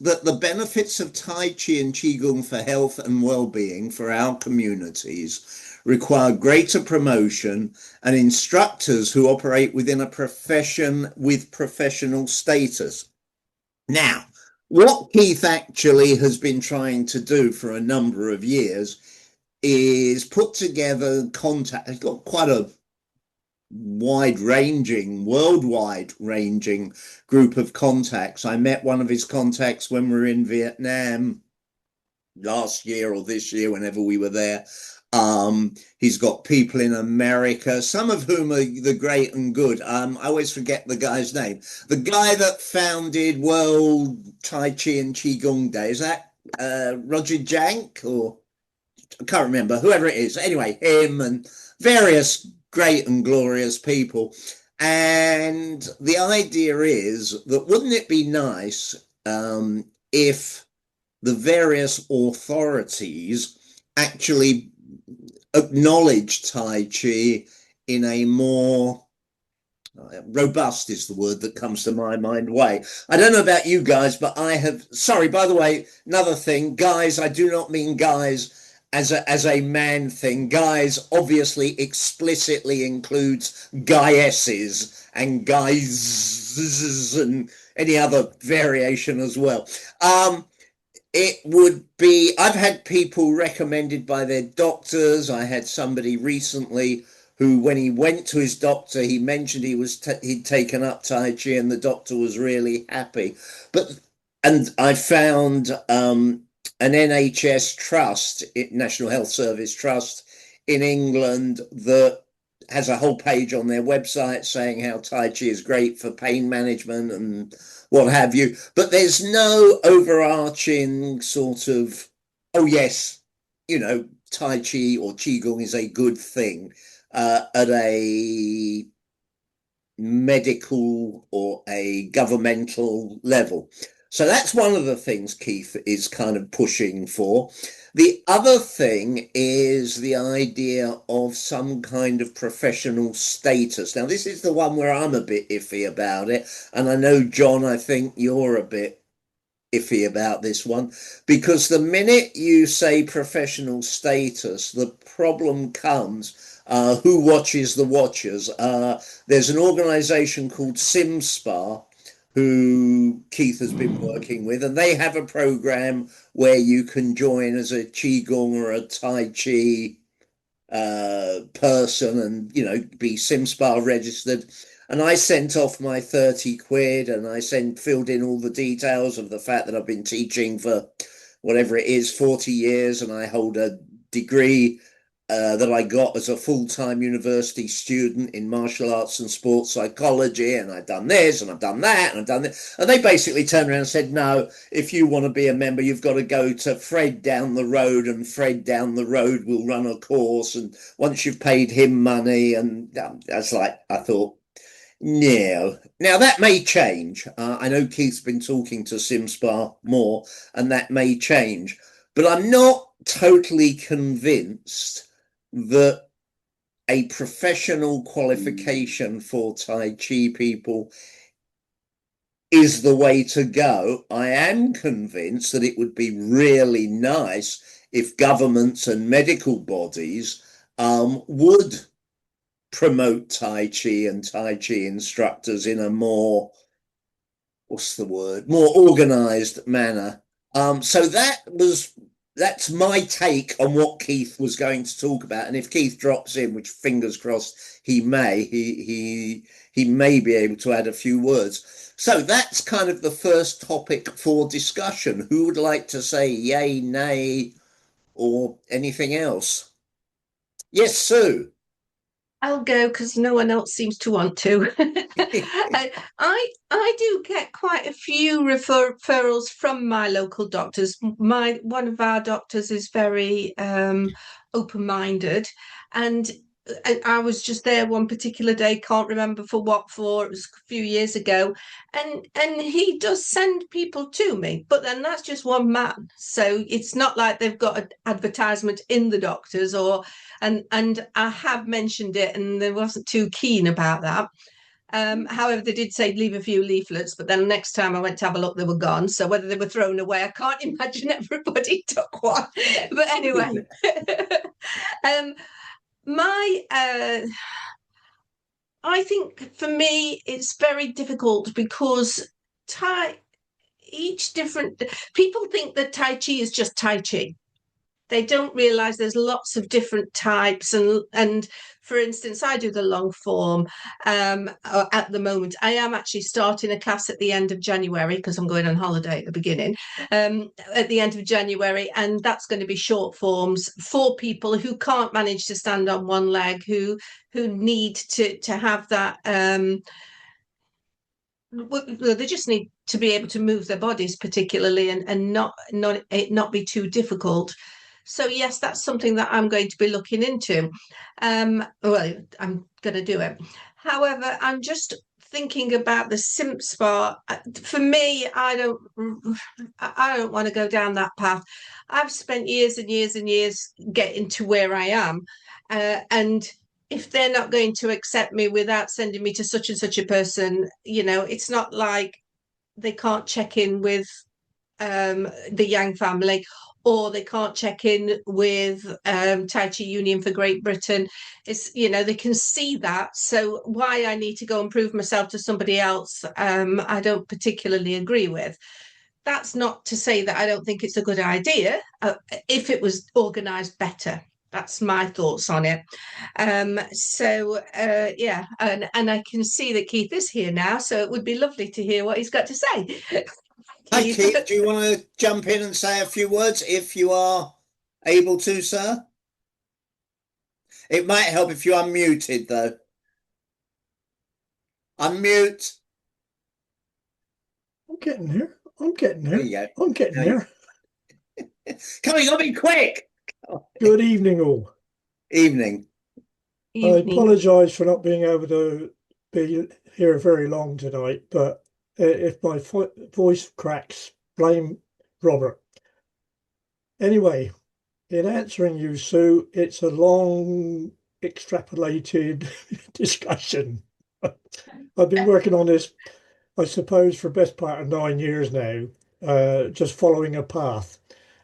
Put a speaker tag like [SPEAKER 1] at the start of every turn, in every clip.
[SPEAKER 1] that the benefits of Tai Chi and Qigong for health and well-being for our communities require greater promotion and instructors who operate within a profession with professional status. Now, what Keith actually has been trying to do for a number of years is put together contact. He's got quite a worldwide ranging group of contacts. I met one of his contacts when we were in Vietnam last year or this year, whenever we were there. He's got people in America, some of whom are the great and good. I always forget the guy's name. The guy that founded World Tai Chi and Qigong Day, is that Roger Jank, or I can't remember, whoever it is. Anyway, him and various great and glorious people. And the idea is that wouldn't it be nice if the various authorities actually acknowledge Tai Chi in a more robust, is the word that comes to my mind, way. I don't know about you guys, but I have, sorry, by the way, another thing, guys, I do not mean guys as a man thing. Guys obviously explicitly includes guyesses and guys and any other variation as well. It would be, I've had people recommended by their doctors. I had somebody recently who, when he went to his doctor, he mentioned he'd taken up Tai Chi and the doctor was really happy. And I found an NHS trust, National Health Service Trust in England, that has a whole page on their website saying how Tai Chi is great for pain management and what have you. But there's no overarching sort of, oh yes, Tai Chi or Qigong is a good thing at a medical or a governmental level. So that's one of the things Keith is kind of pushing for. The other thing is the idea of some kind of professional status. Now, this is the one where I'm a bit iffy about it. And I know, John, I think you're a bit iffy about this one, because the minute you say professional status, the problem comes, who watches the watchers? There's an organization called SimSpa, who Keith has been working with, and they have a program where you can join as a Qigong or a Tai Chi person and, be SimSpa registered. And I sent off my 30 quid and I filled in all the details of the fact that I've been teaching for whatever it is, 40 years, and I hold a degree that I got as a full-time university student in martial arts and sports psychology, and I've done this and I've done that and I've done this. And they basically turned around and said, no, if you want to be a member, you've got to go to Fred down the road, and Fred down the road will run a course, and once you've paid him money, and that's like, I thought, no. Now that may change. I know Keith's been talking to SimSpa more, and that may change, but I'm not totally convinced that a professional qualification for Tai Chi people is the way to go. I am convinced that it would be really nice if governments and medical bodies would promote Tai Chi and Tai Chi instructors in a more, more organized manner. So that's my take on what Keith was going to talk about. And if Keith drops in, which fingers crossed he may, he may be able to add a few words. So that's kind of the first topic for discussion. Who would like to say yay, nay, or anything else? Yes, Sue.
[SPEAKER 2] I'll go because no one else seems to want to. I do get quite a few referrals from my local doctors. One of our doctors is very open-minded, and I was just there one particular day, can't remember for what for, it was a few years ago, and he does send people to me, but then that's just one man, so it's not like they've got an advertisement in the doctors, and I have mentioned it and they wasn't too keen about that. However, they did say leave a few leaflets, but then next time I went to have a look, they were gone. So whether they were thrown away, I can't imagine everybody took one. But anyway, um, my I think for me it's very difficult because Tai each different people think that Tai Chi is just Tai Chi. They don't realize there's lots of different types, and for instance, I do the long form. At the moment I am actually starting a class at the end of January because I'm going on holiday at the beginning, at the end of January, and that's going to be short forms for people who can't manage to stand on one leg, who need to have that, they just need to be able to move their bodies particularly, and not be too difficult. So yes, that's something that I'm going to be looking into. Well, I'm going to do it. However, I'm just thinking about the simp spa. For me, I don't want to go down that path. I've spent years and years and years getting to where I am, and if they're not going to accept me without sending me to such and such a person, it's not like they can't check in with the Yang family, or they can't check in with Tai Chi Union for Great Britain. It's, they can see that. So why I need to go and prove myself to somebody else, I don't particularly agree with. That's not to say that I don't think it's a good idea if it was organised better. That's my thoughts on it. Yeah, and I can see that Keith is here now, so it would be lovely to hear what he's got to say.
[SPEAKER 1] Hi,
[SPEAKER 2] Keith.
[SPEAKER 1] Keith. Do you want to jump in and say a few words if you are able to, sir? It might help if you unmuted, though. Unmute.
[SPEAKER 3] I'm getting there. I'm getting there.
[SPEAKER 1] There you go.
[SPEAKER 3] I'm getting there.
[SPEAKER 1] Come on, you gotta be quick.
[SPEAKER 3] Good evening, all.
[SPEAKER 1] Evening.
[SPEAKER 3] I apologise for not being able to be here very long tonight, but if my voice cracks, blame Robert. Anyway, in answering you, Sue, it's a long, extrapolated discussion. I've been working on this, I suppose, for the best part of 9 years now, just following a path.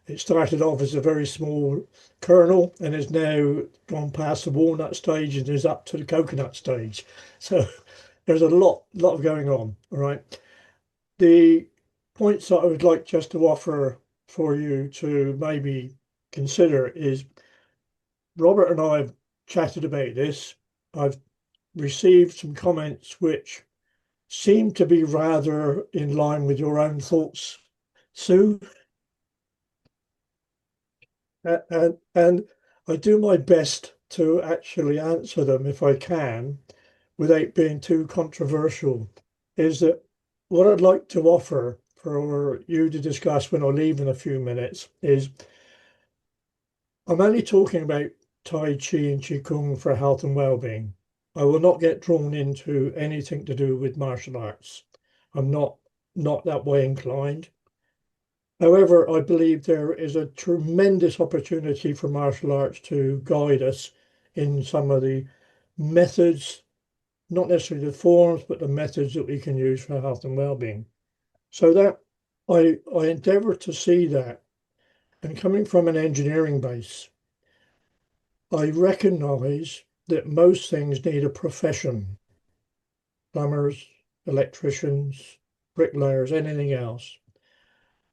[SPEAKER 3] It started off as a very small kernel and has now gone past the walnut stage and is up to the coconut stage. So there's a lot of going on. All right. The points that I would like just to offer for you to maybe consider is, Robert and I have chatted about this. I've received some comments which seem to be rather in line with your own thoughts, Sue. And I do my best to actually answer them if I can without being too controversial. Is that what I'd like to offer for you to discuss when I leave in a few minutes is, I'm only talking about Tai Chi and Qigong for health and well-being. I will not get drawn into anything to do with martial arts. I'm not that way inclined. However, I believe there is a tremendous opportunity for martial arts to guide us in some of the methods, not necessarily the forms, but the methods that we can use for health and well-being. So that I endeavour to see that. And coming from an engineering base, I recognise that most things need a profession. Plumbers, electricians, bricklayers, anything else.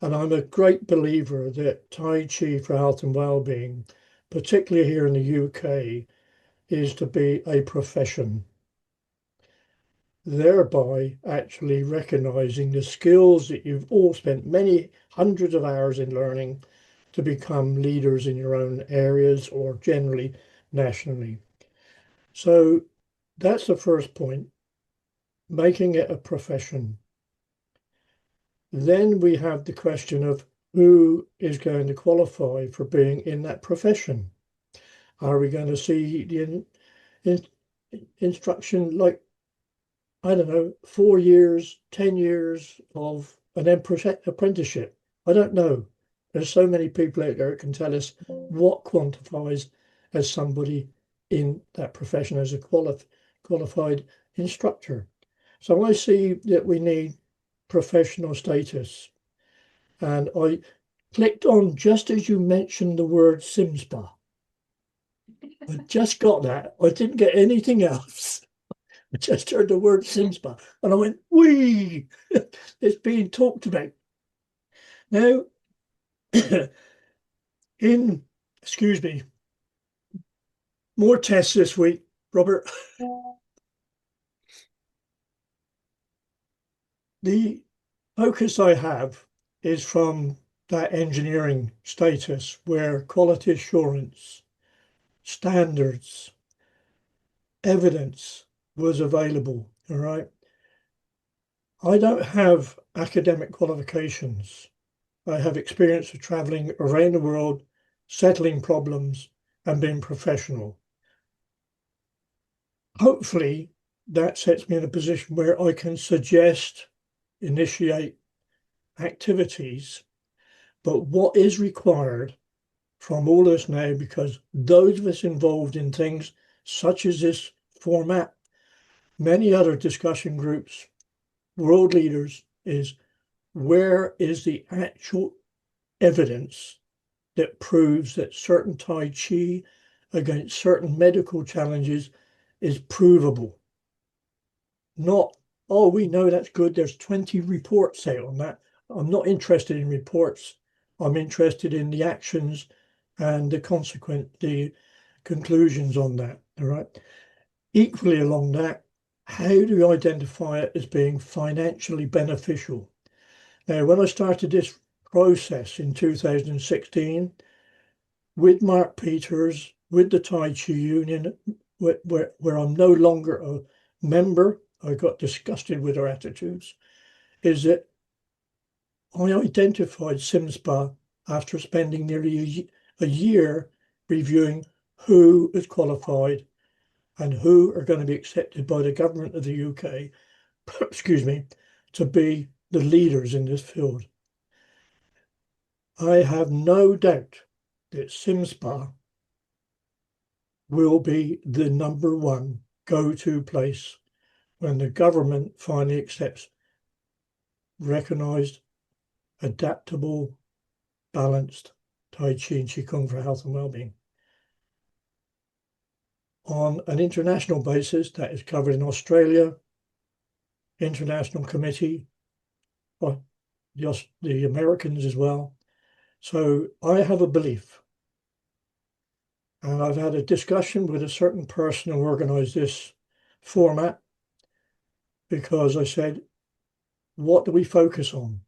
[SPEAKER 3] And I'm a great believer that Tai Chi for health and well-being, particularly here in the UK, is to be a profession, thereby actually recognising the skills that you've all spent many hundreds of hours in learning to become leaders in your own areas or generally nationally. So that's the first point, making it a profession. Then we have the question of who is going to qualify for being in that profession. Are we going to see the instruction like, I don't know, 4 years, 10 years of an apprenticeship? I don't know. There's so many people out there that can tell us what quantifies as somebody in that profession as a qualified instructor. So I see that we need professional status. And I clicked on just as you mentioned the word SimSpa. I just got that. I didn't get anything else. I just heard the word SimSpa and I went, wee, it's being talked about. Now, excuse me, more tests this week, Robert. The focus I have is from that engineering status where quality assurance, standards, evidence was available, all right? I don't have academic qualifications. I have experience of traveling around the world, settling problems, and being professional. Hopefully, that sets me in a position where I can suggest, initiate activities, but what is required from all of us now, because those of us involved in things such as this format, many other discussion groups, world leaders, is where is the actual evidence that proves that certain Tai Chi against certain medical challenges is provable. Not, oh, we know that's good. There's 20 reports out on that. I'm not interested in reports. I'm interested in the actions and the conclusions on that. All right. Equally along that, how do you identify it as being financially beneficial? Now, when I started this process in 2016 with Mark Peters, with the Tai Chi Union, where I'm no longer a member, I got disgusted with their attitudes, is that I identified SimSpa after spending nearly a year reviewing who is qualified and who are going to be accepted by the government of the UK, excuse me, to be the leaders in this field. I have no doubt that SimSpa will be the number one go-to place when the government finally accepts recognized, adaptable, balanced Tai Chi and Qigong for health and well-being. On an international basis, that is covered in Australia, International Committee, or the Americans as well. So I have a belief, and I've had a discussion with a certain person who organized this format, because I said, what do we focus on?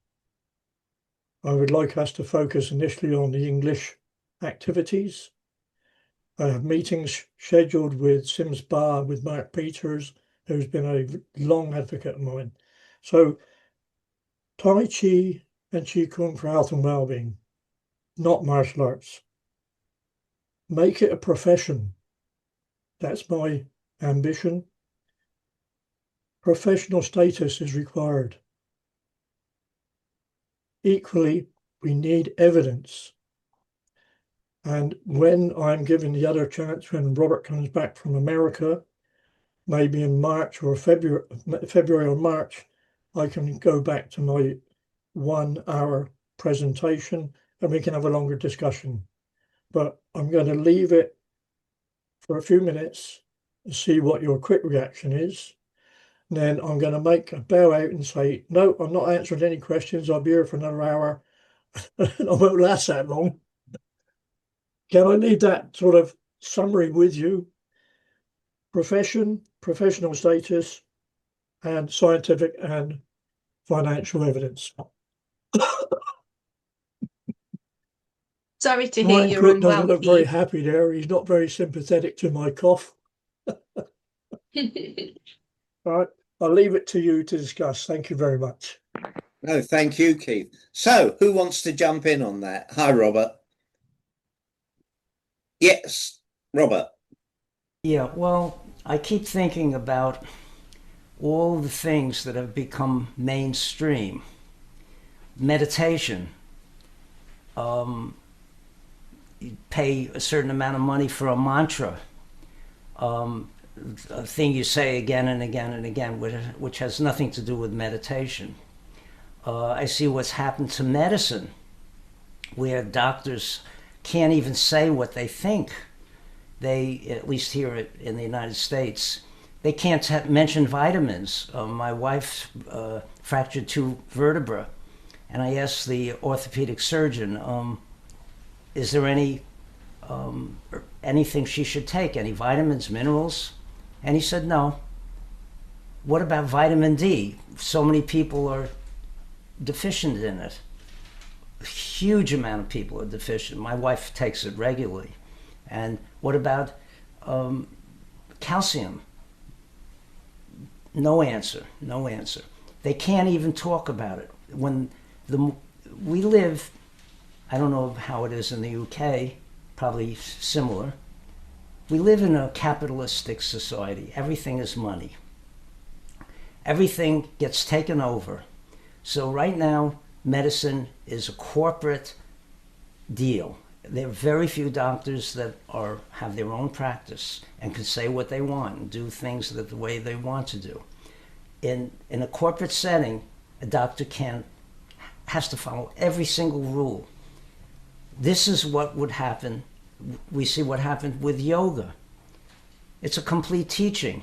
[SPEAKER 3] I would like us to focus initially on the English activities. I have meetings scheduled with SimSpa, with Mark Peters, who's been a long advocate of mine. So Tai Chi and Qigong for health and well-being, not martial arts. Make it a profession. That's my ambition. Professional status is required. Equally, we need evidence. And when I'm given the other chance, when Robert comes back from America, maybe in March or February or March, I can go back to my 1 hour presentation and we can have a longer discussion. But I'm going to leave it for a few minutes and see what your quick reaction is. And then I'm going to make a bow out and say, no, I'm not answering any questions. I'll be here for another hour. I won't last that long. Can I leave that sort of summary with you? Profession, professional status, and scientific and financial evidence.
[SPEAKER 2] Sorry to hear
[SPEAKER 3] Ryan
[SPEAKER 2] you're
[SPEAKER 3] Cook
[SPEAKER 2] unwell,
[SPEAKER 3] doesn't look very
[SPEAKER 2] Keith.
[SPEAKER 3] happy there. He's not very sympathetic to my cough. All right, I'll leave it to you to discuss. Thank you very much.
[SPEAKER 1] No, thank you, Keith. So, who wants to jump in on that? Hi, Robert. Yes, Robert.
[SPEAKER 4] Yeah, well, I keep thinking about all the things that have become mainstream. Meditation. You pay a certain amount of money for a mantra. a thing you say again and again and again, which has nothing to do with meditation. I see what's happened to medicine, where doctors can't even say what they think. They, at least here in the United States, they can't mention vitamins. My wife fractured 2 vertebrae, and I asked the orthopedic surgeon, is there anything she should take, any vitamins, minerals? And he said no. What about vitamin D? So many people are deficient in it. A huge amount of people are deficient. My wife takes it regularly. And what about calcium? No answer, no answer. They can't even talk about it. When we live, I don't know how it is in the UK, probably similar. We live in a capitalistic society. Everything is money. Everything gets taken over. So right now, medicine is a corporate deal. There are very few doctors that have their own practice and can say what they want and do things the way they want to do. In a corporate setting, a doctor has to follow every single rule. This is what would happen. We see what happened with yoga. It's a complete teaching,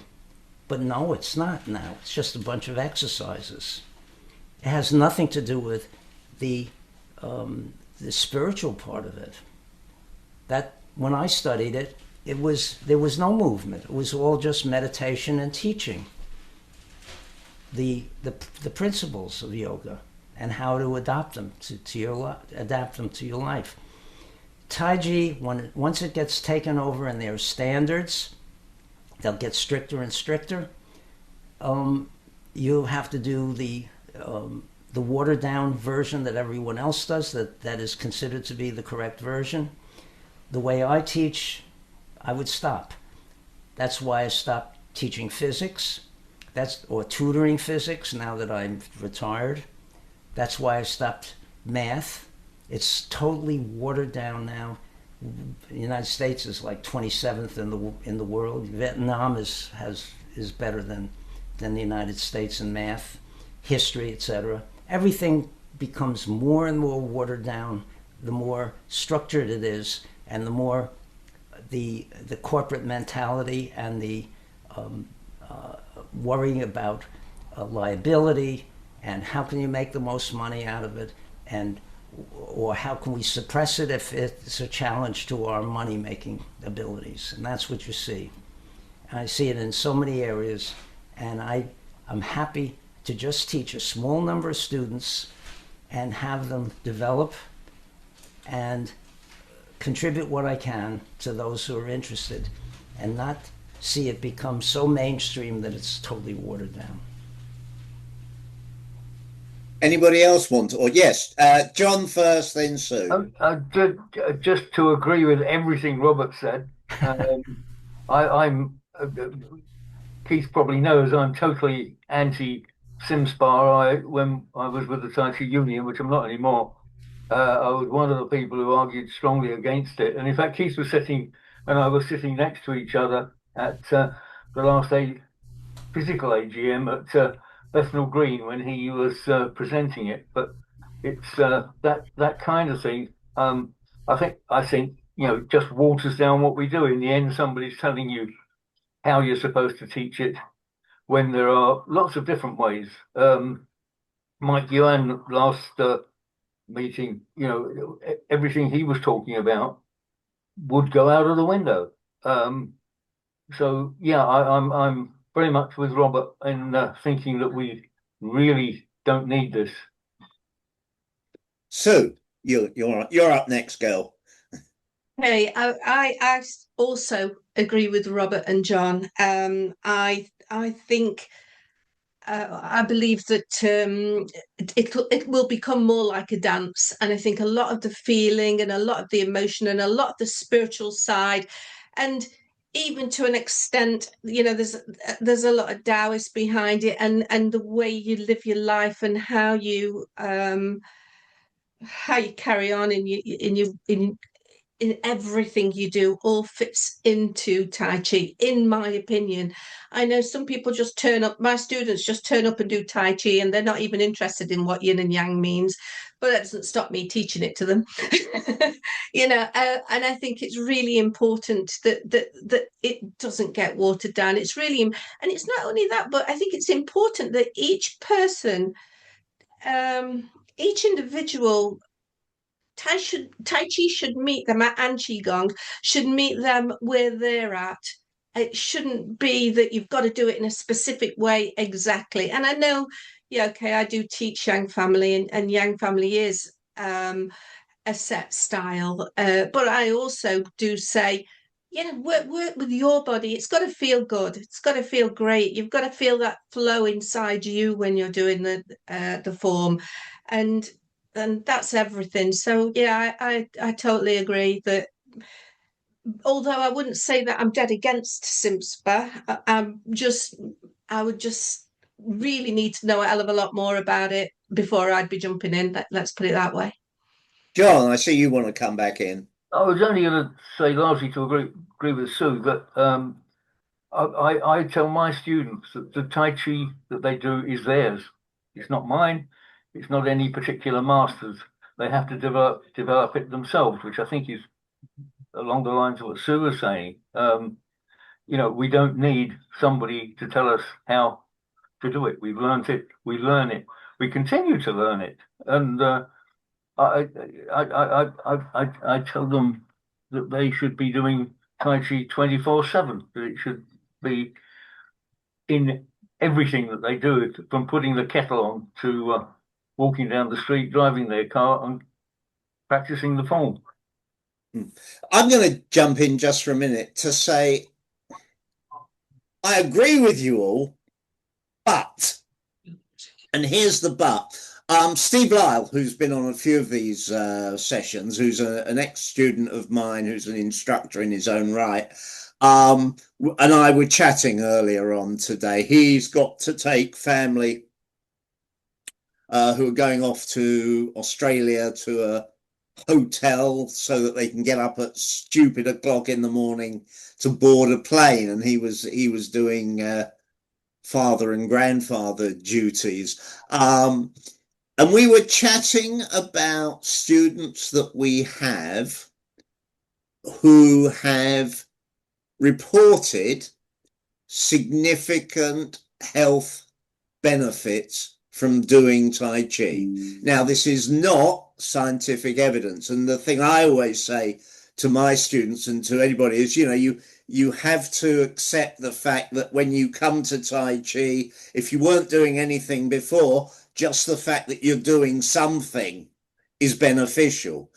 [SPEAKER 4] but no, it's not now. It's just a bunch of exercises. It has nothing to do with the spiritual part of it. That when I studied it, there was no movement. It was all just meditation and teaching the principles of yoga and how to adapt them to your life. Tai Chi, once it gets taken over and there are standards, they'll get stricter and stricter. You have to do the watered down version that everyone else does, that is considered to be the correct version. The way I teach, I would stop. That's why I stopped teaching physics, or tutoring physics now that I'm retired. That's why I stopped math. It's totally watered down now. The United States is like 27th in the world. Vietnam is better than the United States in math, history, etc. Everything becomes more and more watered down the more structured it is, and the more the corporate mentality and the worrying about liability and how can you make the most money out of it, or how can we suppress it if it's a challenge to our money-making abilities. And that's what you see. And I see it in so many areas, and I'm happy to just teach a small number of students and have them develop and contribute what I can to those who are interested, and not see it become so mainstream that it's totally watered down.
[SPEAKER 1] Anybody else want to? Or yes, John first, then Sue.
[SPEAKER 5] Just to agree with everything Robert said, I'm Keith probably knows I'm totally anti-SimSpa. When I was with the Tai Chi Union, which I'm not anymore, I was one of the people who argued strongly against it. And in fact, Keith was sitting and I was sitting next to each other at the last physical AGM at Bethnal Green when he was presenting it. But it's that kind of thing. I think just waters down what we do. In the end, somebody's telling you how you're supposed to teach it when there are lots of different ways. Mike Yuan last meeting, everything he was talking about would go out of the window. So yeah, I'm very much with Robert in thinking that we really don't need this.
[SPEAKER 1] Sue, you're up next, girl.
[SPEAKER 2] Hey, I also agree with Robert and John. I think I believe that it will become more like a dance, and I think a lot of the feeling and a lot of the emotion and a lot of the spiritual side, and even to an extent, there's a lot of Taoist behind it, and the way you live your life and how you carry on in in everything you do all fits into Tai Chi, in my opinion. I know some people just turn up, my students just turn up and do Tai Chi, and they're not even interested in what yin and yang means, but that doesn't stop me teaching it to them. And I think it's really important that it doesn't get watered down. It's really, and it's not only that, but I think it's important that each person, each individual, Tai Chi should meet them and Qigong should meet them where they're at. It shouldn't be that you've got to do it in a specific way exactly. And I know, yeah, okay, I do teach Yang Family, and Yang Family is a set style, but I also do say, work with your body. It's got to feel good. It's got to feel great. You've got to feel that flow inside you when you're doing the form, and that's everything. So yeah, I totally agree that, although I wouldn't say that I'm dead against SIMSPA, I would just really need to know a hell of a lot more about it before I'd be jumping in. Let's put it that way.
[SPEAKER 1] John, I see you want to come back in.
[SPEAKER 5] I was only going to say, largely to agree with Sue, that I tell my students that the Tai Chi that they do is theirs. It's not mine. It's not any particular master's. They have to develop it themselves, which I think is along the lines of what Sue was saying. We don't need somebody to tell us how to do it. We've learned it. We learn it. We continue to learn it. And I tell them that they should be doing Tai Chi 24/7, that it should be in everything that they do, from putting the kettle on to walking down the street, driving their car, and practicing the form.
[SPEAKER 1] I'm going to jump in just for a minute to say I agree with you all, but, and here's the but. Steve Lyle, who's been on a few of these sessions, who's an ex-student of mine, who's an instructor in his own right, and I were chatting earlier on today. He's got to take family who are going off to Australia to a hotel so that they can get up at stupid o'clock in the morning to board a plane, and he was doing father and grandfather duties. And we were chatting about students that we have who have reported significant health benefits from doing Tai Chi. Now, this is not scientific evidence. And the thing I always say to my students and to anybody is, you have to accept the fact that when you come to Tai Chi, if you weren't doing anything before, just the fact that you're doing something is beneficial.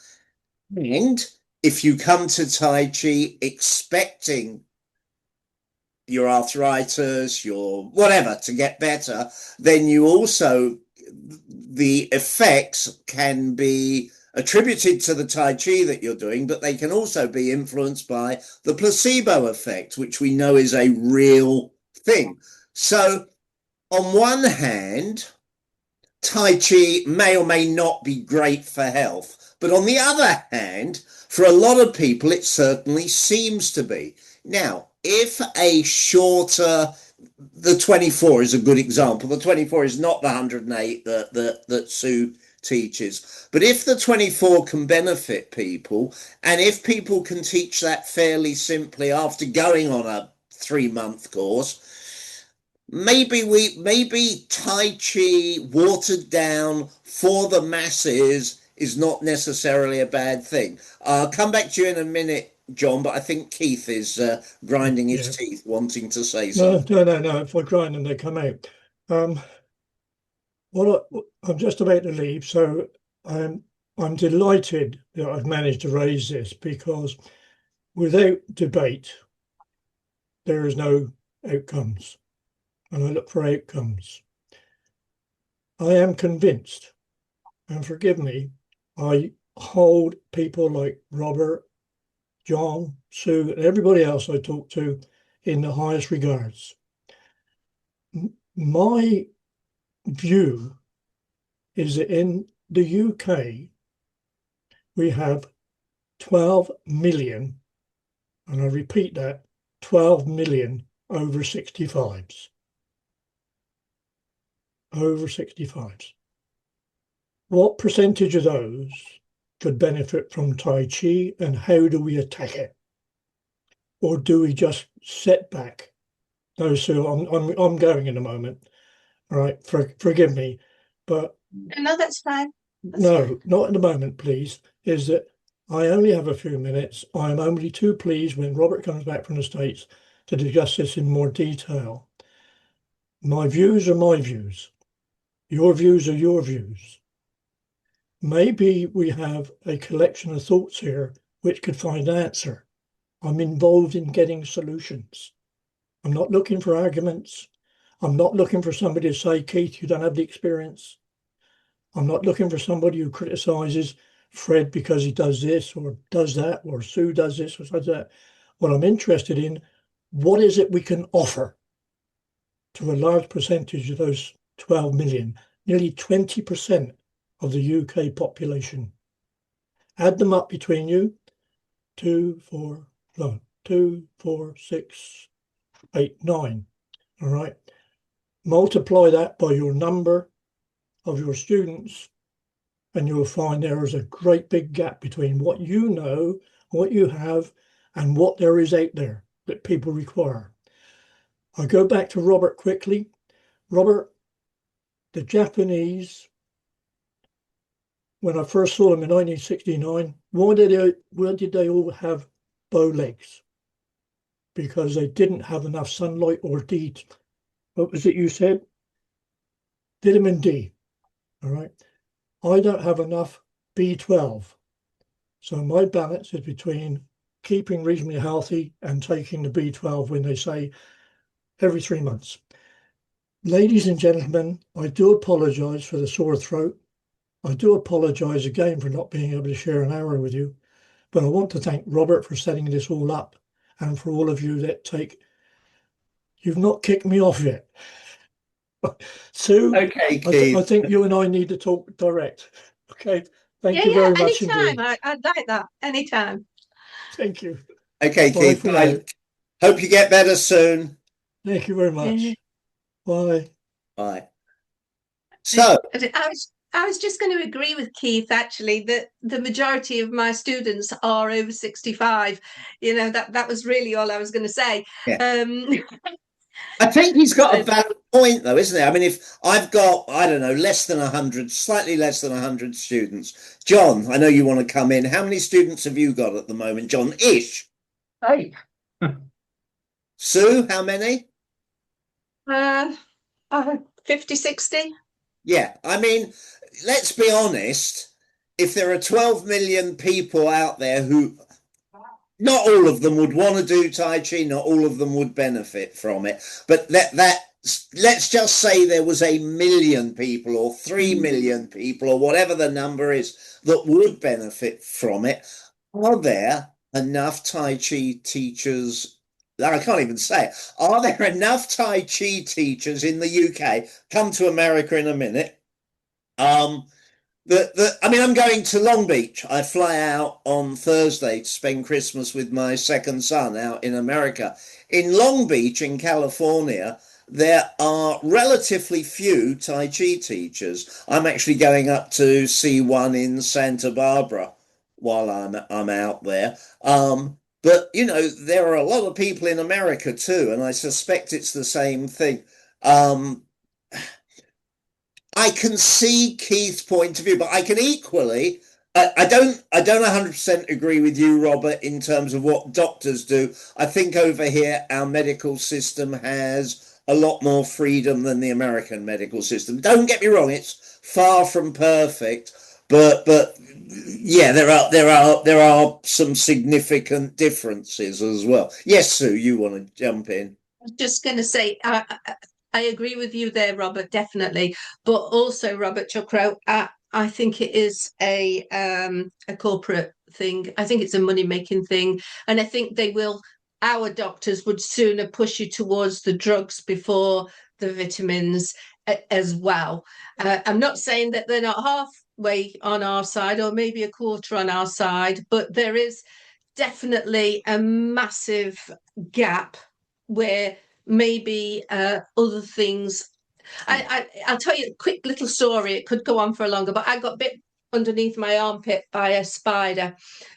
[SPEAKER 1] And if you come to Tai Chi expecting your arthritis, your whatever, to get better, then you also, the effects can be attributed to the Tai Chi that you're doing, but they can also be influenced by the placebo effect, which we know is a real thing. So on one hand, Tai Chi may or may not be great for health, but on the other hand, for a lot of people, it certainly seems to be. Now, if a shorter, the 24 is a good example. The 24 is not the 108 that Sue teaches. But if the 24 can benefit people, and if people can teach that fairly simply after going on a 3-month course, maybe Tai Chi watered down for the masses is not necessarily a bad thing. I'll come back to you in a minute, John, but I think Keith is grinding his teeth, wanting to say something.
[SPEAKER 3] No. If I grind them, they come out. Well, I'm just about to leave, so I'm delighted that I've managed to raise this, because without debate, there is no outcomes, and I look for outcomes. I am convinced, and forgive me, I hold people like Robert, John, Sue, and everybody else I talk to in the highest regards. My view is that in the UK, we have 12 million, and I repeat that, 12 million over 65s. Over 65s. What percentage of those could benefit from Tai Chi, and how do we attack it? Or do we just sit back? No, Sue, I'm going in a moment. All right, forgive me, but
[SPEAKER 2] No, that's fine.
[SPEAKER 3] no, not in a moment, please. Is that I only have a few minutes. I'm only too pleased when Robert comes back from the States to discuss this in more detail. My views are my views. Your views are your views. Maybe we have a collection of thoughts here which could find an answer. I'm involved in getting solutions. I'm not looking for arguments. I'm not looking for somebody to say, Keith, you don't have the experience. I'm not looking for somebody who criticizes Fred because he does this or does that, or Sue does this or does that. What I'm interested in, what is it we can offer to a large percentage of those 12 million, nearly 20% of the UK population. Add them up between you, 2, 4, 6, 8, 9. All right. Multiply that by your number of your students, and you'll find there is a great big gap between what you know, what you have, and what there is out there that people require. I go back to Robert quickly. Robert, the Japanese, when I first saw them in 1969, why did they all have bow legs? Because they didn't have enough sunlight or D. What was it you said? Vitamin D. All right. I don't have enough B12. So my balance is between keeping reasonably healthy and taking the B12 when they say every 3 months. Ladies and gentlemen, I do apologize for the sore throat. I do apologize again for not being able to share an hour with you, but I want to thank Robert for setting this all up, and for all of you that you've not kicked me off yet. Sue,
[SPEAKER 1] Okay, Keith.
[SPEAKER 3] I think you and I need to talk direct. Okay, thank you
[SPEAKER 2] Yeah,
[SPEAKER 3] very much
[SPEAKER 2] anytime.
[SPEAKER 3] indeed.
[SPEAKER 2] I'd like that, anytime.
[SPEAKER 3] Thank you.
[SPEAKER 1] Okay,
[SPEAKER 3] Bye
[SPEAKER 1] Keith.
[SPEAKER 3] for now.
[SPEAKER 1] I hope you get better soon.
[SPEAKER 3] Thank you very much. Bye.
[SPEAKER 1] Bye. So,
[SPEAKER 2] I was just going to agree with Keith, actually, that the majority of my students are over 65. You know, that was really all I was going to say.
[SPEAKER 1] yeah. I think he's got a valid point, though, isn't it? I mean, if I've got, I don't know, less than 100, slightly less than 100 students. John, I know you want to come in. How many students have you got at the moment, John? Ish.
[SPEAKER 5] 8.
[SPEAKER 1] Sue, how many?
[SPEAKER 2] 50, 60.
[SPEAKER 1] Yeah, I mean, let's be honest. If there are 12 million people out there who, not all of them would want to do Tai Chi, not all of them would benefit from it. But let's just say there was 1 million people or 3 million people or whatever the number is that would benefit from it. Are there enough Tai Chi teachers? I can't even say it. Are there enough Tai Chi teachers in the UK? Come to America in a minute. I mean, I'm going to Long Beach. I fly out on Thursday to spend Christmas with my second son out in America. In Long Beach, in California, there are relatively few Tai Chi teachers. I'm actually going up to see one in Santa Barbara while I'm out there. But you know, there are a lot of people in America too, and I suspect it's the same thing. I can see Keith's point of view, but I can equally, I don't 100% agree with you, Robert, in terms of what doctors do. I think over here our medical system has a lot more freedom than the American medical system. Don't get me wrong; it's far from perfect, but yeah, there are some significant differences as well. Yes, Sue, you want to jump in?
[SPEAKER 2] I was just going to say, I agree with you there, Robert, definitely. But also, Robert Chuckrow, I think it is a corporate thing. I think it's a money-making thing. And I think our doctors would sooner push you towards the drugs before the vitamins as well. I'm not saying that they're not way on our side, or maybe a quarter on our side, but there is definitely a massive gap where maybe other things. I'll tell you a quick little story. It could go on for longer, but I got bit underneath my armpit by a spider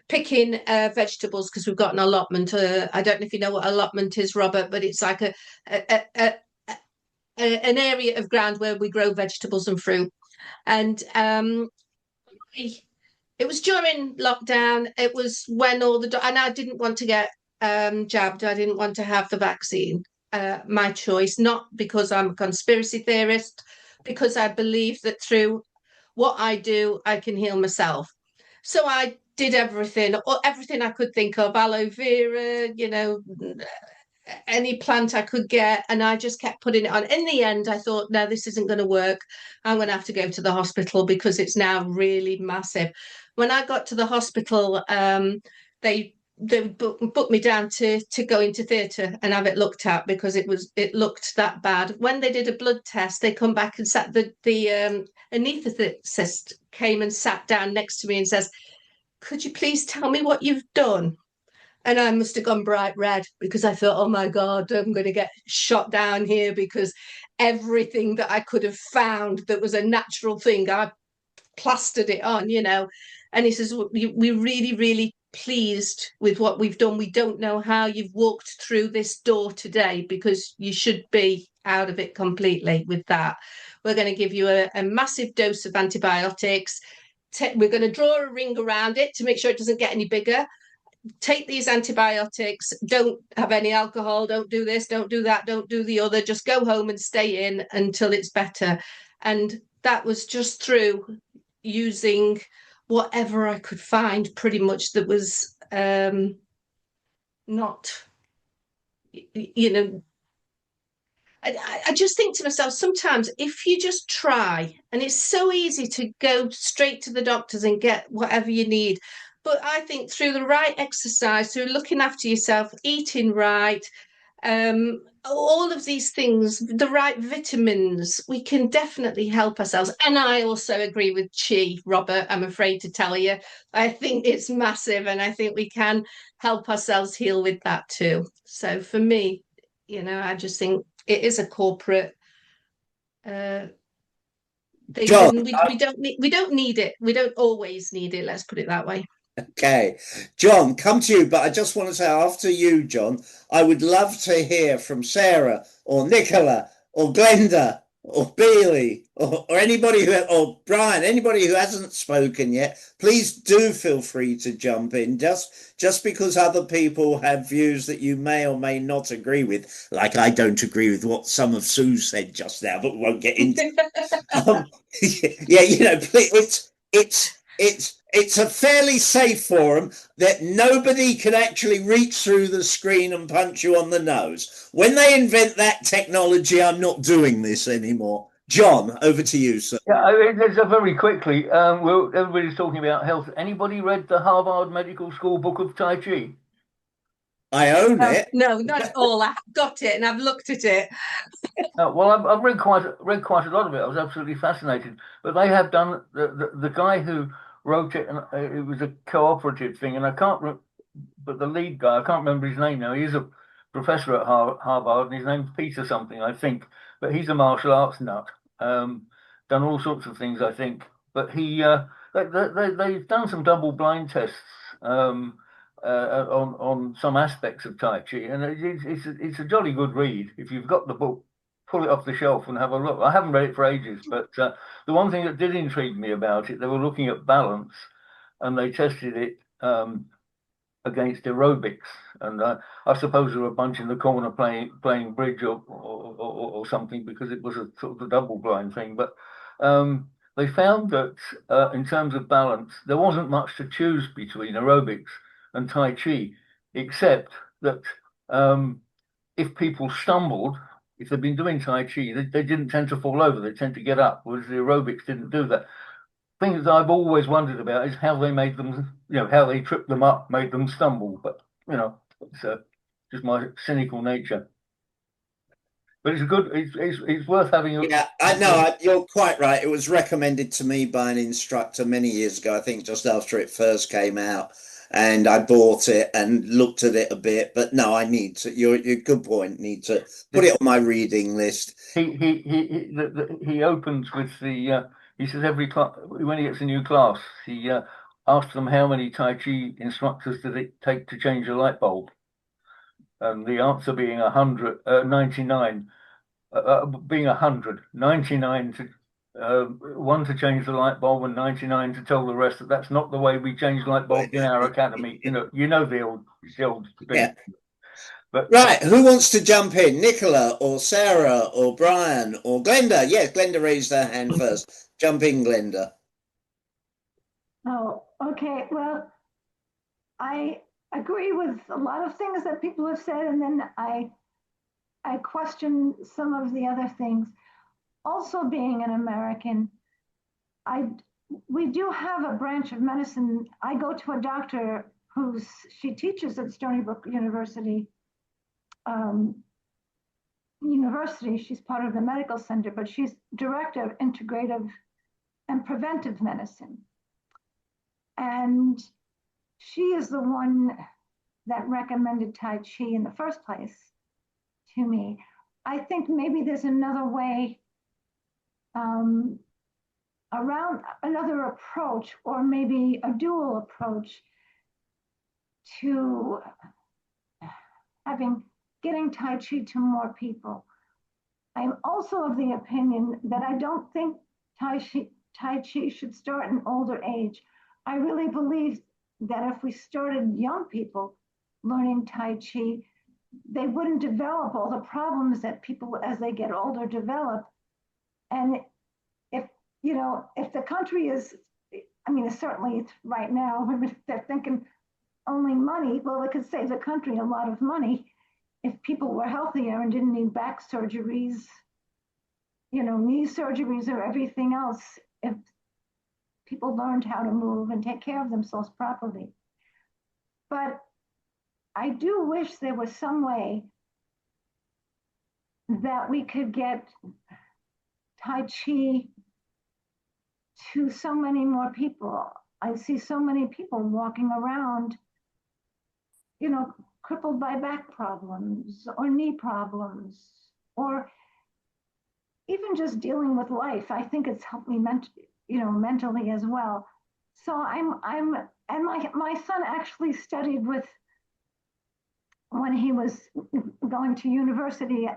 [SPEAKER 2] picking vegetables because we've got an allotment. I don't know if you know what allotment is, Robert, but it's like an area of ground where we grow vegetables and fruit. And it was during lockdown. It was when and I didn't want to get jabbed. I didn't want to have the vaccine. My choice, not because I'm a conspiracy theorist, because I believe that through what I do, I can heal myself. So I did everything I could think of, aloe vera, any plant I could get, and I just kept putting it on. In the end, I thought, no, this isn't going to work. I'm going to have to go to the hospital because it's now really massive. When I got to the hospital, they booked me down to go into theatre and have it looked at because it looked that bad. When they did a blood test, they come back and sat the anaesthetist came and sat down next to me and says, "Could you please tell me what you've done?" And I must have gone bright red because I thought, oh my God, I'm going to get shot down here because everything that I could have found that was a natural thing, I plastered it on, And he says, we're really, really pleased with what we've done. We don't know how you've walked through this door today because you should be out of it completely with that. We're going to give you a massive dose of antibiotics. We're going to draw a ring around it to make sure it doesn't get any bigger. Take these antibiotics, don't have any alcohol, don't do this, don't do that, don't do the other, just go home and stay in until it's better. And that was just through using whatever I could find, pretty much, that was not, I just think to myself, sometimes if you just try, and it's so easy to go straight to the doctors and get whatever you need, but I think through the right exercise, through looking after yourself, eating right, all of these things, the right vitamins, we can definitely help ourselves. And I also agree with Chi, Robert, I'm afraid to tell you. I think it's massive, and I think we can help ourselves heal with that too. So for me, I just think it is a corporate thing.
[SPEAKER 1] John,
[SPEAKER 2] we don't need it. We don't always need it. Let's put it that way.
[SPEAKER 1] okay, John, come to you, but I just want to say after you, John, I would love to hear from Sarah or Nicola or Glenda or Bailey or anybody or Brian, anybody who hasn't spoken yet. Please do feel free to jump in. Just because other people have views that you may or may not agree with, like I don't agree with what some of Sue said just now, but we won't get into. Yeah, please, it's a fairly safe forum that nobody can actually reach through the screen and punch you on the nose. When they invent that technology, I'm not doing this anymore. John, over to you, sir.
[SPEAKER 5] Yeah, I mean, there's very quickly. Everybody's talking about health. Anybody read the Harvard Medical School book of Tai Chi?
[SPEAKER 1] I own it.
[SPEAKER 2] No, not at all. I've got it and I've looked at it.
[SPEAKER 5] Well, I've read quite a lot of it. I was absolutely fascinated. But they have done the guy who wrote it, and it was a cooperative thing. And I can't, but the lead guy, I can't remember his name now. He's a professor at Harvard, and his name's Peter something, I think. But he's a martial arts nut. Done all sorts of things, I think. But they've done some double blind tests. On some aspects of Tai Chi, and it's a jolly good read. If you've got the book, pull it off the shelf and have a look. I haven't read it for ages, but the one thing that did intrigue me about it, they were looking at balance, and they tested it against aerobics. And I suppose there were a bunch in the corner playing bridge or something, because it was a sort of a double blind thing. But they found that in terms of balance, there wasn't much to choose between aerobics and Tai Chi, except that if people stumbled, if they'd been doing Tai Chi, they didn't tend to fall over, they tend to get up, whereas the aerobics didn't do that. Things that I've always wondered about is how they made them, how they tripped them up, made them stumble. But, it's just my cynical nature. but it's good. It's worth having a.
[SPEAKER 1] Yeah, I know. You're quite right. It was recommended to me by an instructor many years ago, I think just after it first came out. And I bought it and looked at it a bit. But no, I need to, your good point, need to put it on my reading list.
[SPEAKER 5] He opens with the he says every class, when he gets a new class, he asks them how many Tai Chi instructors did it take to change a light bulb, and the answer being 100, 99, being 100, 99 to one to change the light bulb and 99 to tell the rest that that's not the way we change light bulbs in our academy. You know the old thing.
[SPEAKER 1] Yeah.
[SPEAKER 5] But
[SPEAKER 1] right, who wants to jump in? Nicola or Sarah or Brian or Glenda? Yes, Glenda raised her hand first. Jump in, Glenda.
[SPEAKER 6] Oh, okay. Well, I agree with a lot of things that people have said, and then I question some of the other things. Also, being an American, we do have a branch of medicine. I go to a doctor she teaches at Stony Brook University. She's part of the medical center, but she's director of integrative and preventive medicine. And she is the one that recommended Tai Chi in the first place to me. I think maybe there's another way around, another approach, or maybe a dual approach to getting Tai Chi to more people. I'm also of the opinion that I don't think Tai Chi should start in older age. I really believe that if we started young people learning Tai Chi, they wouldn't develop all the problems that people as they get older develop. And if the country is, certainly right now, they're thinking only money. Well, it could save the country a lot of money if people were healthier and didn't need back surgeries, knee surgeries or everything else, if people learned how to move and take care of themselves properly. But I do wish there was some way that we could get Tai Chi to so many more people. I see so many people walking around, crippled by back problems or knee problems, or even just dealing with life. I think it's helped me mentally as well. So and my son actually studied when he was going to university.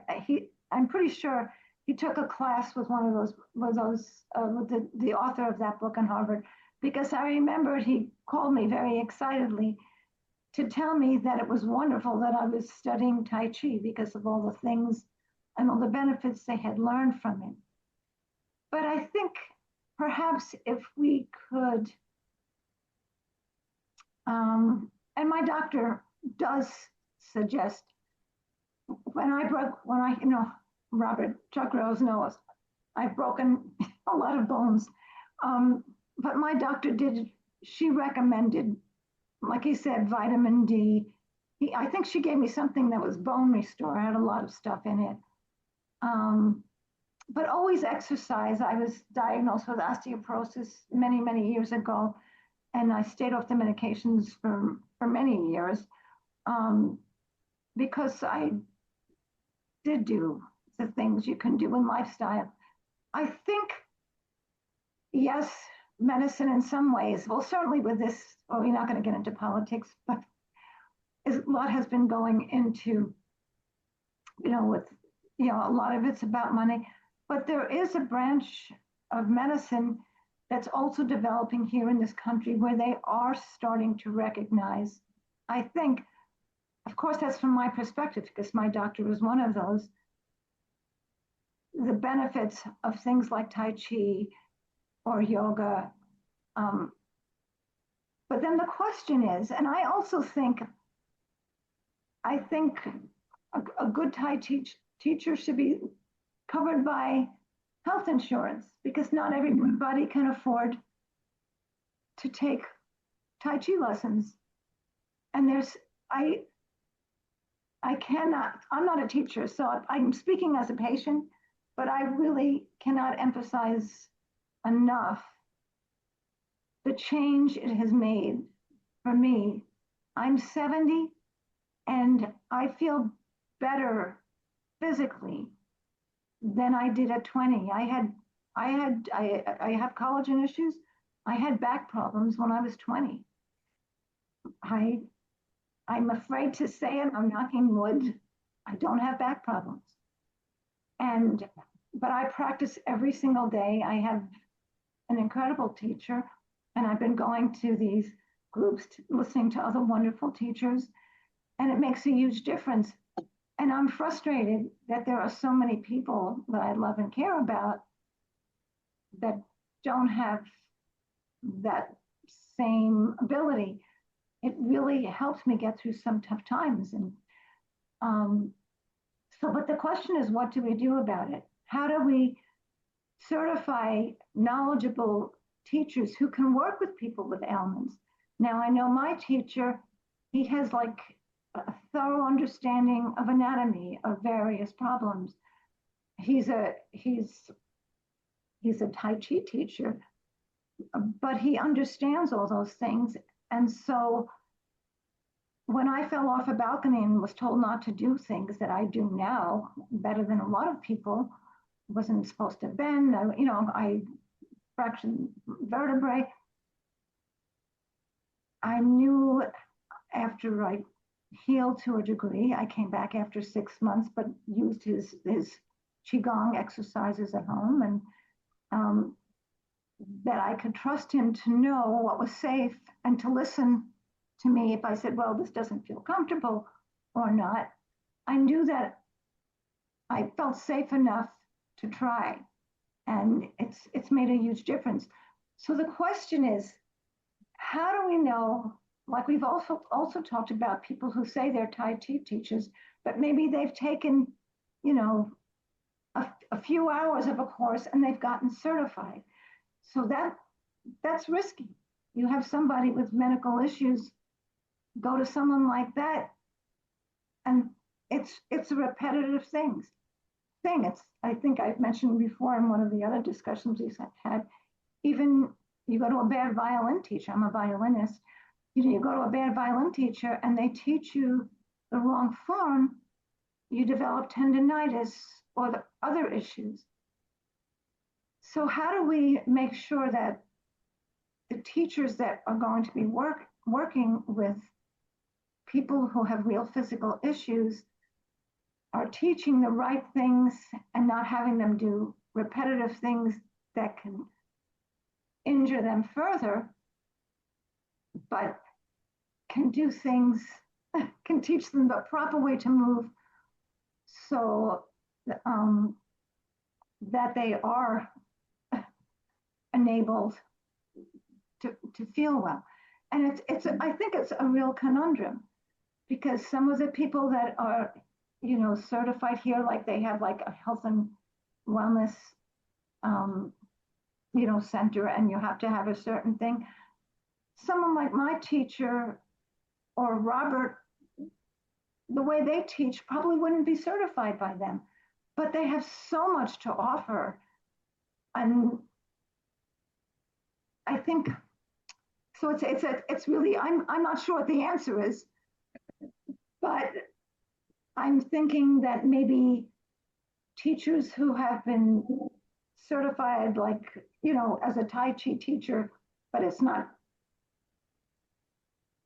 [SPEAKER 6] I'm pretty sure he took a class with with the author of that book in Harvard, because I remember he called me very excitedly to tell me that it was wonderful that I was studying Tai Chi because of all the things and all the benefits they had learned from it. But I think perhaps if we could, and my doctor does suggest, Robert, Chuck Rose knows, I've broken a lot of bones. But my doctor she recommended, like he said, vitamin D. I think she gave me something that was bone restore, had a lot of stuff in it. But always exercise. I was diagnosed with osteoporosis many, many years ago, and I stayed off the medications for many years because I did do the things you can do in lifestyle. I think, yes, medicine in some ways, well, certainly with this, well, we're not going to get into politics, but a lot has been going into, a lot of it's about money, but there is a branch of medicine that's also developing here in this country where they are starting to recognize, I think, of course, that's from my perspective, because my doctor was one of those, the benefits of things like Tai Chi or yoga. But then the question is, and I also think, a good Tai Chi teacher should be covered by health insurance, because not everybody can afford to take Tai Chi lessons. And I cannot, I'm not a teacher, so I'm speaking as a patient, but I really cannot emphasize enough the change it has made for me. I'm 70 and I feel better physically than I did at 20. I have collagen issues. I had back problems when I was 20. I'm afraid to say it, I'm knocking wood. I don't have back problems. But I practice every single day. I have an incredible teacher, and I've been going to these groups, listening to other wonderful teachers, and it makes a huge difference. And I'm frustrated that there are so many people that I love and care about that don't have that same ability. It really helps me get through some tough times. And but the question is, what do we do about it? How do we certify knowledgeable teachers who can work with people with ailments? Now, I know my teacher, he has like a thorough understanding of anatomy of various problems. He's a Tai Chi teacher, but he understands all those things. And so when I fell off a balcony and was told not to do things that I do now better than a lot of people, wasn't supposed to bend, I fractured vertebrae. I knew after I healed to a degree, I came back after 6 months, but used his Qigong exercises at home, and that I could trust him to know what was safe and to listen to me if I said, well, this doesn't feel comfortable or not. I knew that I felt safe enough to try, and it's made a huge difference. So the question is, how do we know, like we've also talked about people who say they're Tai Chi teachers, but maybe they've taken, a few hours of a course and they've gotten certified. So that's risky. You have somebody with medical issues go to someone like that, and it's a repetitive thing. I think I've mentioned before in one of the other discussions we've had, even you go to a bad violin teacher, I'm a violinist, you go to a bad violin teacher and they teach you the wrong form, you develop tendonitis or the other issues. So how do we make sure that the teachers that are going to be working with people who have real physical issues are teaching the right things and not having them do repetitive things that can injure them further, but can do things, can teach them the proper way to move so that they are enabled to feel well. And I think it's a real conundrum, because some of the people that are, certified here, like they have like a health and wellness, center, and you have to have a certain thing. Someone like my teacher or Robert, the way they teach probably wouldn't be certified by them, but they have so much to offer. And I think, so it's really, I'm not sure what the answer is, but I'm thinking that maybe teachers who have been certified, like, as a Tai Chi teacher, but it's not,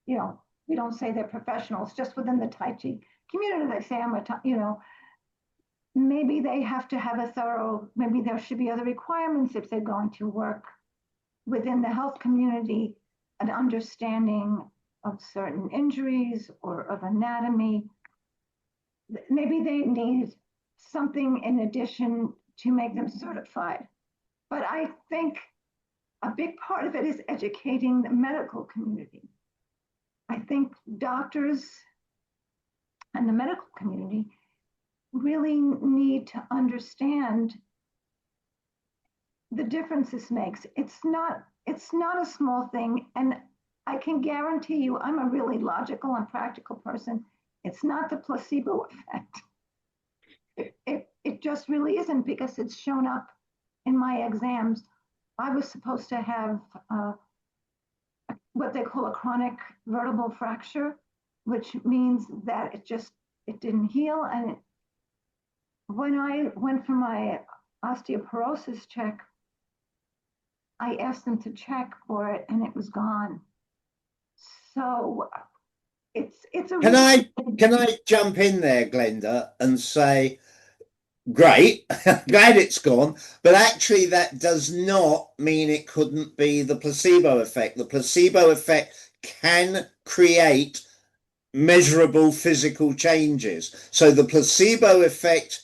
[SPEAKER 6] we don't say they're professionals, just within the Tai Chi community, they say maybe they have to have maybe there should be other requirements if they're going to work within the health community, an understanding of certain injuries or of anatomy. Maybe they need something in addition to make them certified. But I think a big part of it is educating the medical community. I think doctors and the medical community really need to understand the difference this makes. It's not a small thing, and I can guarantee you, I'm a really logical and practical person. It's not the placebo effect. It just really isn't, because it's shown up in my exams. I was supposed to have what they call a chronic vertebral fracture, which means that it didn't heal. And when I went for my osteoporosis check, I asked them to check for it, and it was gone. So it's a
[SPEAKER 1] Can I jump in there, Glenda, and say, great, glad it's gone, but actually that does not mean it couldn't be the placebo effect. The placebo effect can create measurable physical changes. So the placebo effect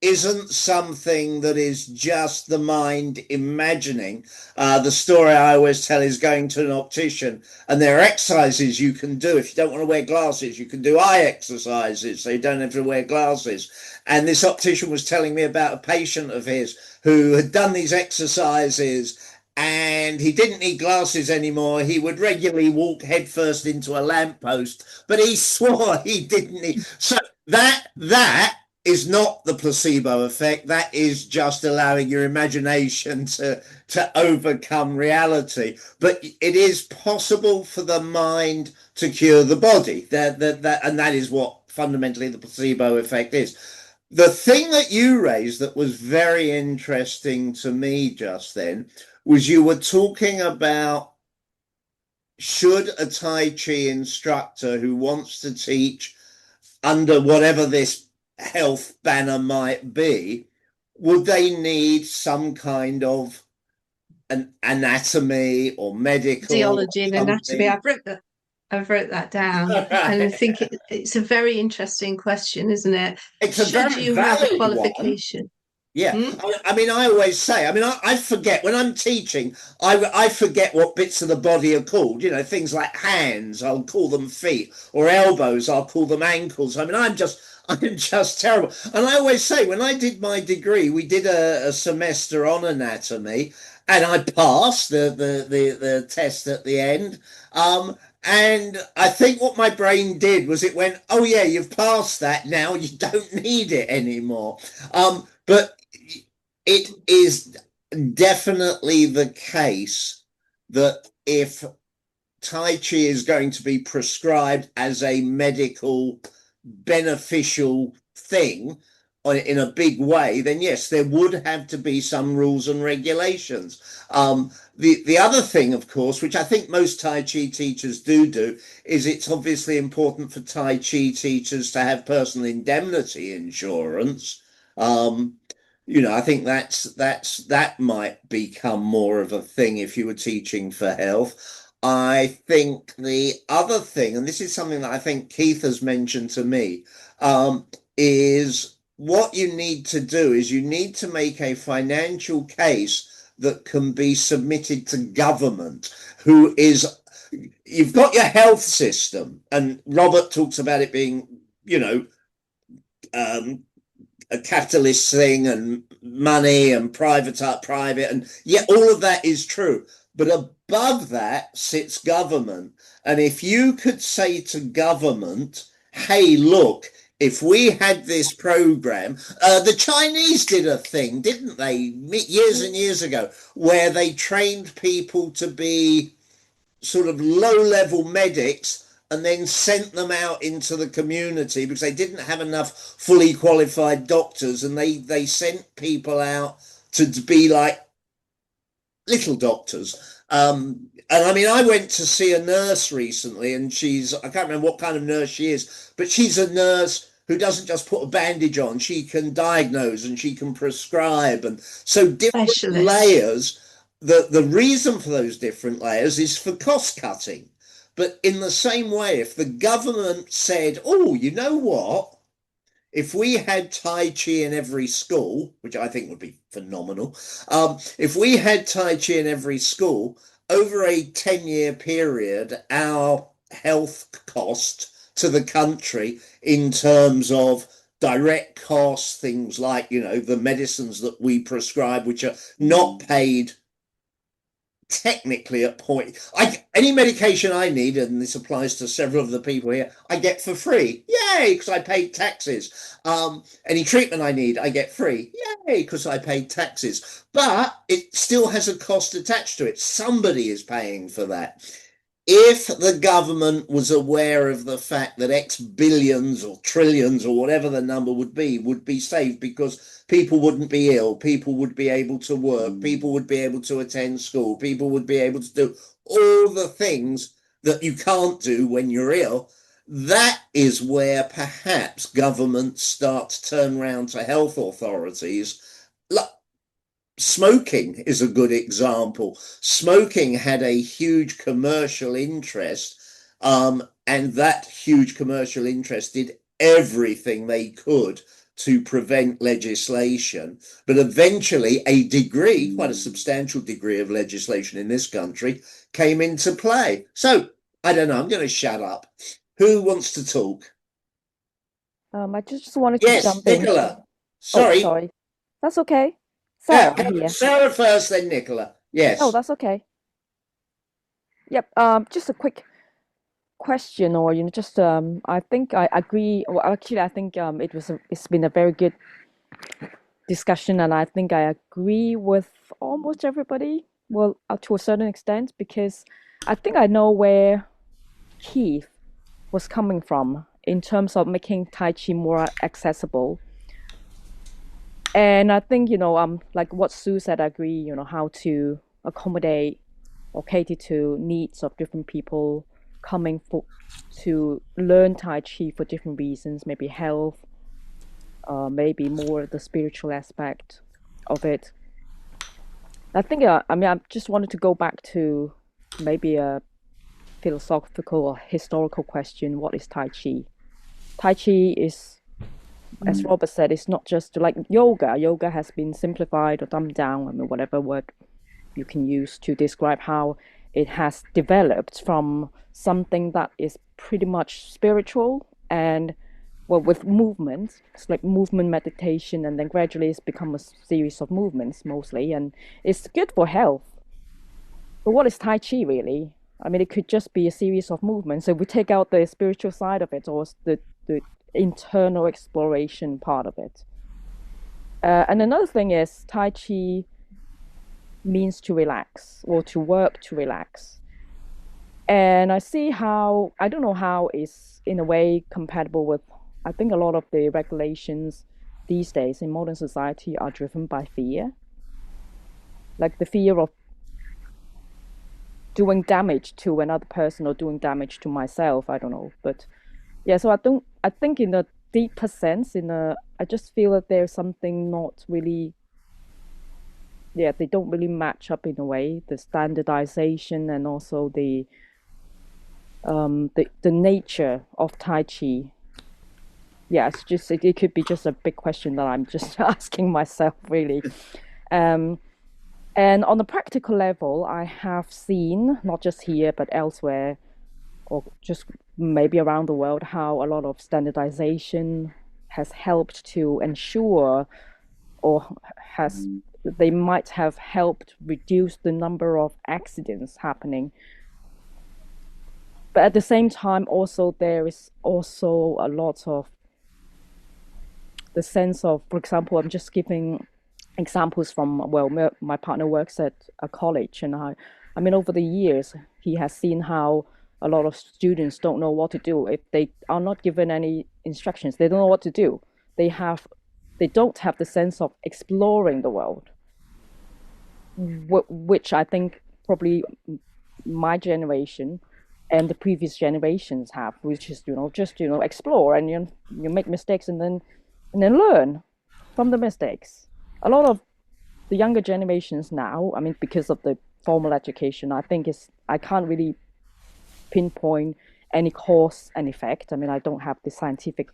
[SPEAKER 1] isn't something that is just the mind imagining. The story I always tell is going to an optician, and there are exercises you can do. If you don't want to wear glasses, you can do eye exercises, so you don't have to wear glasses. And this optician was telling me about a patient of his who had done these exercises, and he didn't need glasses anymore. He would regularly walk headfirst into a lamppost, but he swore he didn't need. So that is not the placebo effect. That is just allowing your imagination to overcome reality. But it is possible for the mind to cure the body. And that is what fundamentally the placebo effect is. The thing that you raised that was very interesting to me just then was you were talking about, should a Tai Chi instructor who wants to teach under whatever this health banner might be, would they need some kind of an anatomy or medical
[SPEAKER 2] Physiology and anatomy.
[SPEAKER 1] something?
[SPEAKER 2] I've wrote that down, and I think it's a very interesting question, isn't it?
[SPEAKER 1] It's a
[SPEAKER 2] Should
[SPEAKER 1] very
[SPEAKER 2] you have a
[SPEAKER 1] valid one.
[SPEAKER 2] qualification?
[SPEAKER 1] Yeah, I mean, I always say, I mean, I forget when I'm teaching, I forget what bits of the body are called. You know, things like hands, I'll call them feet, or elbows, I'll call them ankles. I mean, I'm just terrible. And I always say, when I did my degree, we did a semester on anatomy, and I passed the test at the end. And I think what my brain did was it went, oh yeah, you've passed that now, you don't need it anymore. But it is definitely the case that if Tai Chi is going to be prescribed as a medical beneficial thing in a big way, then yes, there would have to be some rules and regulations. The other thing, of course, which I think most Tai Chi teachers do, is it's obviously important for Tai Chi teachers to have personal indemnity insurance. You know, I think that might become more of a thing if you were teaching for health. I think the other thing, and this is something that I think Keith has mentioned to me, is what you need to do is you need to make a financial case that can be submitted to government, who is, you've got your health system, and Robert talks about it being, you know, a capitalist thing and money and private, and yeah, all of that is true. But above that sits government. And if you could say to government, hey, look, if we had this program, the Chinese did a thing, didn't they, years and years ago, where they trained people to be sort of low-level medics and then sent them out into the community because they didn't have enough fully qualified doctors, and they sent people out to be like little doctors. And I mean, I went to see a nurse recently, and I can't remember what kind of nurse she is, but she's a nurse who doesn't just put a bandage on. She can diagnose and she can prescribe, and so different layers. The reason for those different layers is for cost cutting. But in the same way, if the government said, oh, you know what? If we had Tai Chi in every school, which I think would be phenomenal, if we had Tai Chi in every school, over a 10-year period, our health cost to the country in terms of direct costs, things like, you know, the medicines that we prescribe, which are not paid technically at point. Any medication I need, and this applies to several of the people here, I get for free. Yay, because I paid taxes. Any treatment I need, I get free. Yay, because I paid taxes. But it still has a cost attached to it. Somebody is paying for that. If the government was aware of the fact that X billions or trillions or whatever the number would be saved because people wouldn't be ill, people would be able to work, people would be able to attend school, people would be able to do all the things that you can't do when you're ill, that is where perhaps governments start to turn around to health authorities. Smoking is a good example. Smoking had a huge commercial interest, and that huge commercial interest did everything they could to prevent legislation. But eventually, quite a substantial degree of legislation in this country came into play. So, I don't know, I'm going to shut up. Who wants to talk?
[SPEAKER 7] I just wanted to
[SPEAKER 1] Yes,
[SPEAKER 7] jump in.
[SPEAKER 1] Nicola.
[SPEAKER 7] Oh,
[SPEAKER 1] Sorry.
[SPEAKER 7] sorry. That's okay. Sarah here.
[SPEAKER 1] Sarah first, then Nicola. Yes.
[SPEAKER 7] Oh, that's okay. Yep. Just a quick question, or just I think I agree. Well, actually, I think it's been a very good discussion, and I think I agree with almost everybody. Well, to a certain extent, because I think I know where Keith was coming from in terms of making Tai Chi more accessible. And I think, like what Sue said, I agree, how to accommodate or cater to needs of different people coming to learn Tai Chi for different reasons, maybe health, maybe more the spiritual aspect of it. I think, I just wanted to go back to maybe a philosophical or historical question. What is Tai Chi? Tai Chi is, as Robert said, it's not just like yoga. Yoga has been simplified or dumbed down, whatever word you can use to describe how it has developed from something that is pretty much spiritual and, well, with movement. It's like movement meditation, and then gradually it's become a series of movements mostly, and it's good for health. But what is Tai Chi really? It could just be a series of movements. So we take out the spiritual side of it, or the internal exploration part of it. And another thing is Tai Chi means to relax or to work to relax. And I don't know how it's in a way compatible with, I think a lot of the regulations these days in modern society are driven by fear. Like the fear of doing damage to another person or doing damage to myself, I don't know. But yeah, so I think in a deeper sense, I just feel that there's something not really, they don't really match up in a way, the standardization and also the nature of Tai Chi. Yeah, it could be just a big question that I'm just asking myself, really. And on a practical level, I have seen, not just here, but elsewhere, or just maybe around the world, how a lot of standardization has helped to ensure, or they might have helped reduce the number of accidents happening. But at the same time, also, there is also a lot of the sense of, for example, I'm just giving examples from, well, my partner works at a college, and over the years, he has seen how a lot of students don't know what to do if they are not given any instructions. They don't know what to do. They don't have the sense of exploring the world, which I think probably my generation and the previous generations have, which is just explore, and you make mistakes and then learn from the mistakes. A lot of the younger generations now, because of the formal education, I think I can't really pinpoint any cause and effect. I don't have the scientific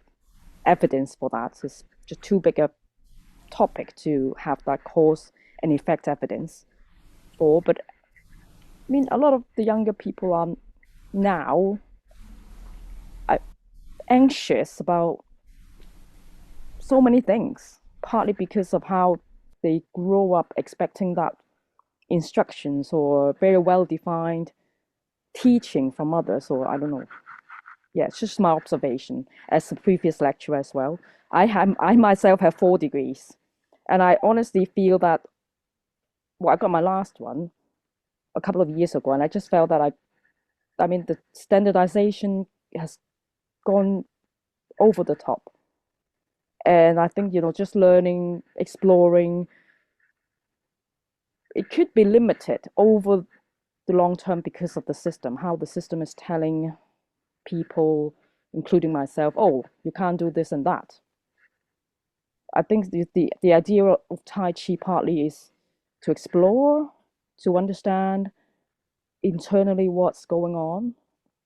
[SPEAKER 7] evidence for that. It's just too big a topic to have that cause and effect evidence for. But a lot of the younger people are now anxious about so many things, partly because of how they grow up expecting that instructions or very well defined teaching from others, or I don't know. Yeah, it's just my observation as a previous lecturer as well. I myself have 4 degrees, and I honestly feel that, well, I got my last one a couple of years ago, and I just felt that I mean, the standardization has gone over the top. And I think, just learning, exploring, it could be limited over the long term because of the system, how the system is telling people, including myself, oh, you can't do this and that. I think the idea of Tai Chi partly is to explore, to understand internally what's going on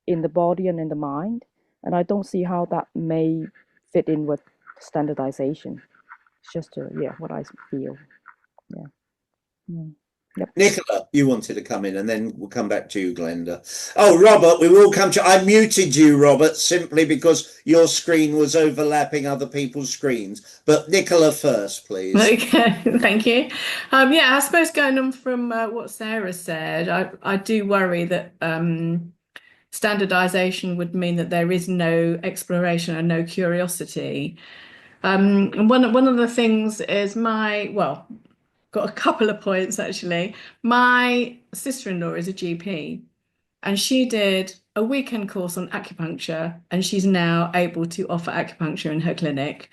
[SPEAKER 7] in the body and in the mind. And I don't see how that may fit in with standardization. It's just what I feel. Yeah. Mm. Yep.
[SPEAKER 1] Nicola, you wanted to come in, and then we'll come back to you, Glenda. Oh, Robert, we will come to. I muted you, Robert, simply because your screen was overlapping other people's screens. But Nicola first, please.
[SPEAKER 8] Okay, thank you. Yeah, I suppose going on from what Sarah said, I do worry that standardization would mean that there is no exploration and no curiosity. And one of the things is got a couple of points actually. My sister-in-law is a GP, and she did a weekend course on acupuncture, and she's now able to offer acupuncture in her clinic.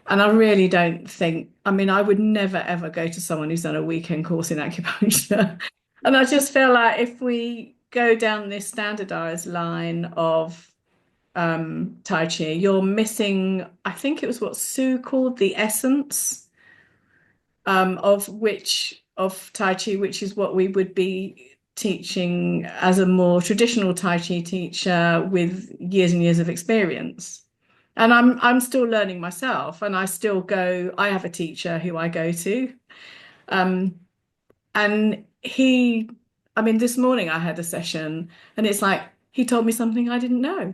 [SPEAKER 8] And I really don't think, I mean, I would never ever go to someone who's done a weekend course in acupuncture. And I just feel like if we go down this standardized line of Tai Chi, you're missing, I think it was what Sue called the essence of Tai Chi, which is what we would be teaching as a more traditional Tai Chi teacher with years and years of experience. And I'm still learning myself, and I still go. I have a teacher who I go to, and I mean, this morning I had a session, and it's like he told me something I didn't know,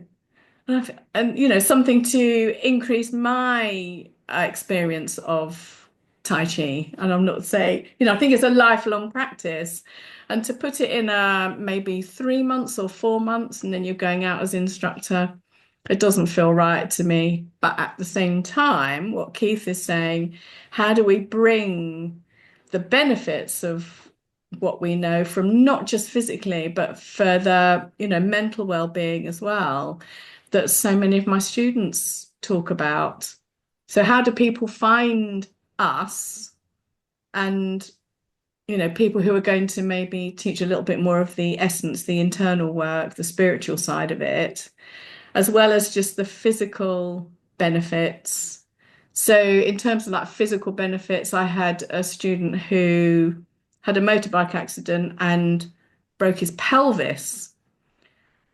[SPEAKER 8] and something to increase my experience of Tai Chi. And I'm not saying, I think it's a lifelong practice, and to put it in maybe 3 months or 4 months, and then you're going out as instructor. It doesn't feel right to me. But at the same time, what Keith is saying, how do we bring the benefits of what we know from not just physically, but further, mental well-being as well, that so many of my students talk about. So how do people find us and, people who are going to maybe teach a little bit more of the essence, the internal work, the spiritual side of it, as well as just the physical benefits. So in terms of like physical benefits, I had a student who had a motorbike accident and broke his pelvis.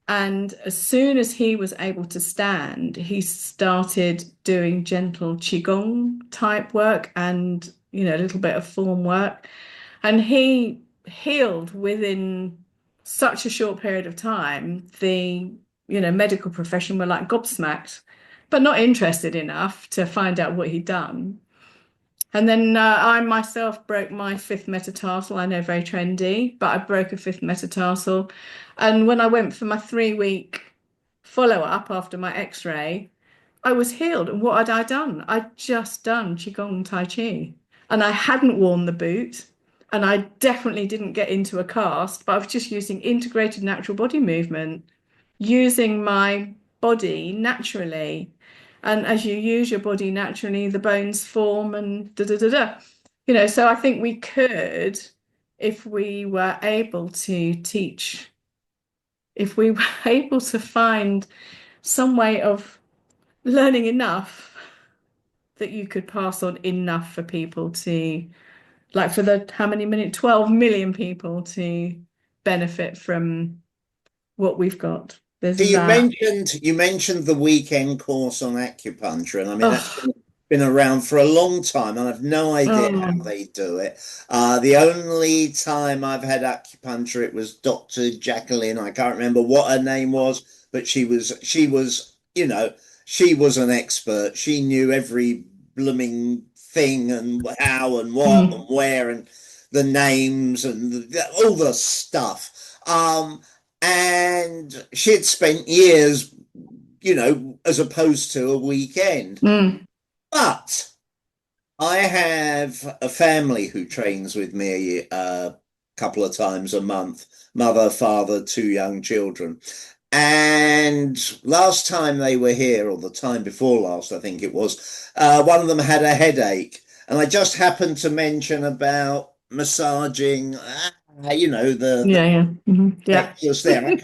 [SPEAKER 8] And as soon as he was able to stand, he started doing gentle Qigong type work and, a little bit of form work. And he healed within such a short period of time. The medical profession were like gobsmacked, but not interested enough to find out what he'd done. And then I myself broke my 5th metatarsal. I know, very trendy, but I broke a 5th metatarsal. And when I went for my 3-week follow-up after my x-ray, I was healed. And what had I done? I'd just done Qigong Tai Chi. And I hadn't worn the boot. And I definitely didn't get into a cast, but I was just using integrated natural body movement, using my body naturally. And as you use your body naturally, the bones form and so I think we could, if we were able to teach, if we were able to find some way of learning enough that you could pass on enough for people to, like, for the how many minutes, 12 million people to benefit from what we've got.
[SPEAKER 1] So you mentioned the weekend course on acupuncture, and I mean that's been around for a long time, and I've no idea how they do it. The only time I've had acupuncture, it was Dr. Jacqueline. I can't remember what her name was, but she was an expert. She knew every blooming thing and how and what and where, and the names and all the stuff. And she'd spent years, as opposed to a weekend. But I have a family who trains with me a couple of times a month, mother, father, 2 young children. And last time they were here, or the time before last, I think it was, one of them had a headache. And I just happened to mention about massaging, just there.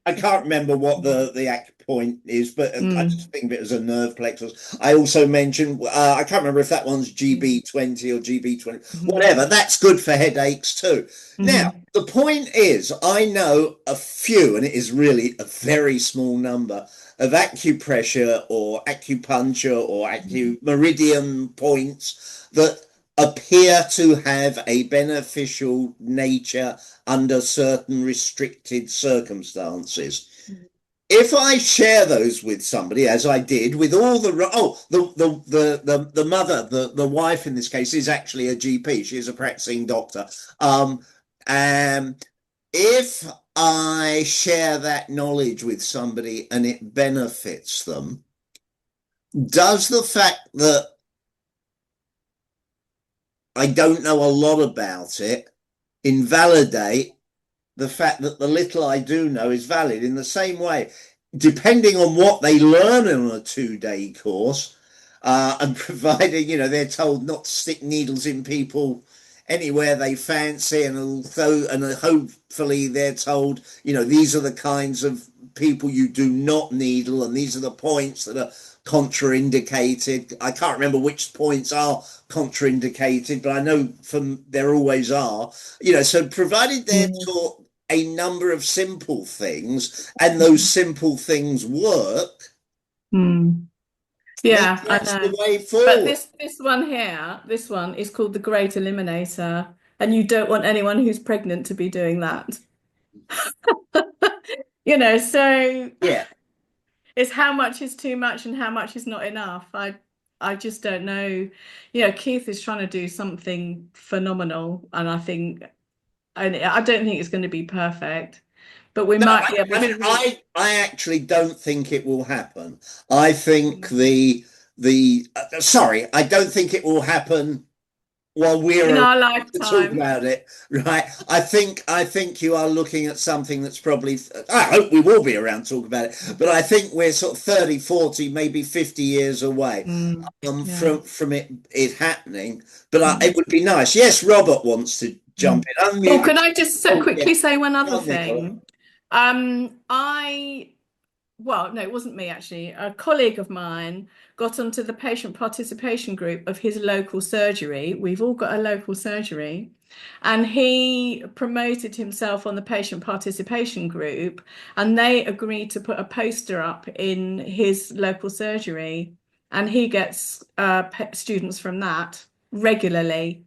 [SPEAKER 1] I can't remember what the acupoint is, but I just think of it as a nerve plexus. I also mentioned, I can't remember if that one's GB20 or GB20, whatever. That's good for headaches too. Now, the point is, I know a few, and it is really a very small number, of acupressure or acupuncture or meridian points that appear to have a beneficial nature under certain restricted circumstances. If I share those with somebody, as I did with all the mother, the wife in this case is actually a GP. She is a practicing doctor. If I share that knowledge with somebody and it benefits them, does the fact that I don't know a lot about it invalidate the fact that the little I do know is valid? In the same way, depending on what they learn in a 2-day course, and providing, they're told not to stick needles in people anywhere they fancy, and hopefully they're told, these are the kinds of people you do not needle, and these are the points that are contraindicated. I can't remember which points are contraindicated, but I know there always are. So provided they're taught a number of simple things, and those simple things work.
[SPEAKER 8] Yeah,
[SPEAKER 1] that's
[SPEAKER 8] I know.
[SPEAKER 1] the way forward.
[SPEAKER 8] But this one is called the Great Eliminator, and you don't want anyone who's pregnant to be doing that. So
[SPEAKER 1] yeah,
[SPEAKER 8] it's how much is too much and how much is not enough. I just don't know. Keith is trying to do something phenomenal, and I don't think it's going to be perfect, but we might be able to.
[SPEAKER 1] I actually don't think it will happen. I think I don't think it will happen while we're
[SPEAKER 8] in our
[SPEAKER 1] to
[SPEAKER 8] lifetime.
[SPEAKER 1] talk about it, right? I think you are looking at something that's probably, I hope we will be around to talk about it, but I think we're sort of 30, 40, maybe 50 years away from it happening. But it would be nice. Yes, Robert wants to jump in.
[SPEAKER 8] Well, can I just quickly say one other thing? Well, no, it wasn't me actually. A colleague of mine got onto the patient participation group of his local surgery. We've all got a local surgery. And he promoted himself on the patient participation group, and they agreed to put a poster up in his local surgery. And he gets students from that regularly.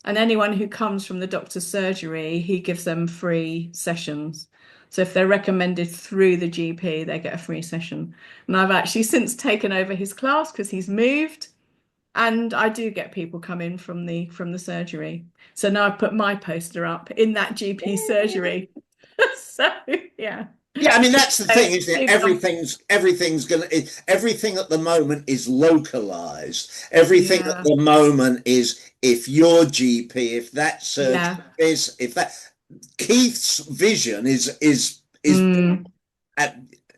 [SPEAKER 8] And anyone who comes from the doctor's surgery, he gives them free sessions. So if they're recommended through the GP, they get a free session. And I've actually since taken over his class because he's moved, and I do get people come in from the surgery. So now I've put my poster up in that GP surgery. So yeah.
[SPEAKER 1] Yeah, I mean that's the thing, isn't it? Everything at the moment is localized. Everything at the moment is if your GP, if that surgery is, if that. Keith's vision is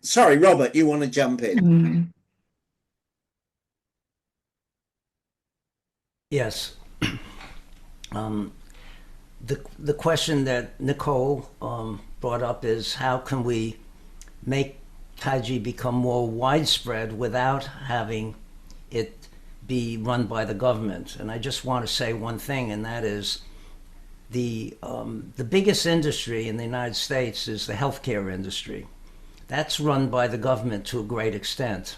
[SPEAKER 1] sorry, Robert, you want to jump in?
[SPEAKER 4] Yes. The question that Nicole brought up is how can we make Tai Chi become more widespread without having it be run by the government? And I just want to say one thing, and that is the biggest industry in the United States is the healthcare industry. That's run by the government to a great extent.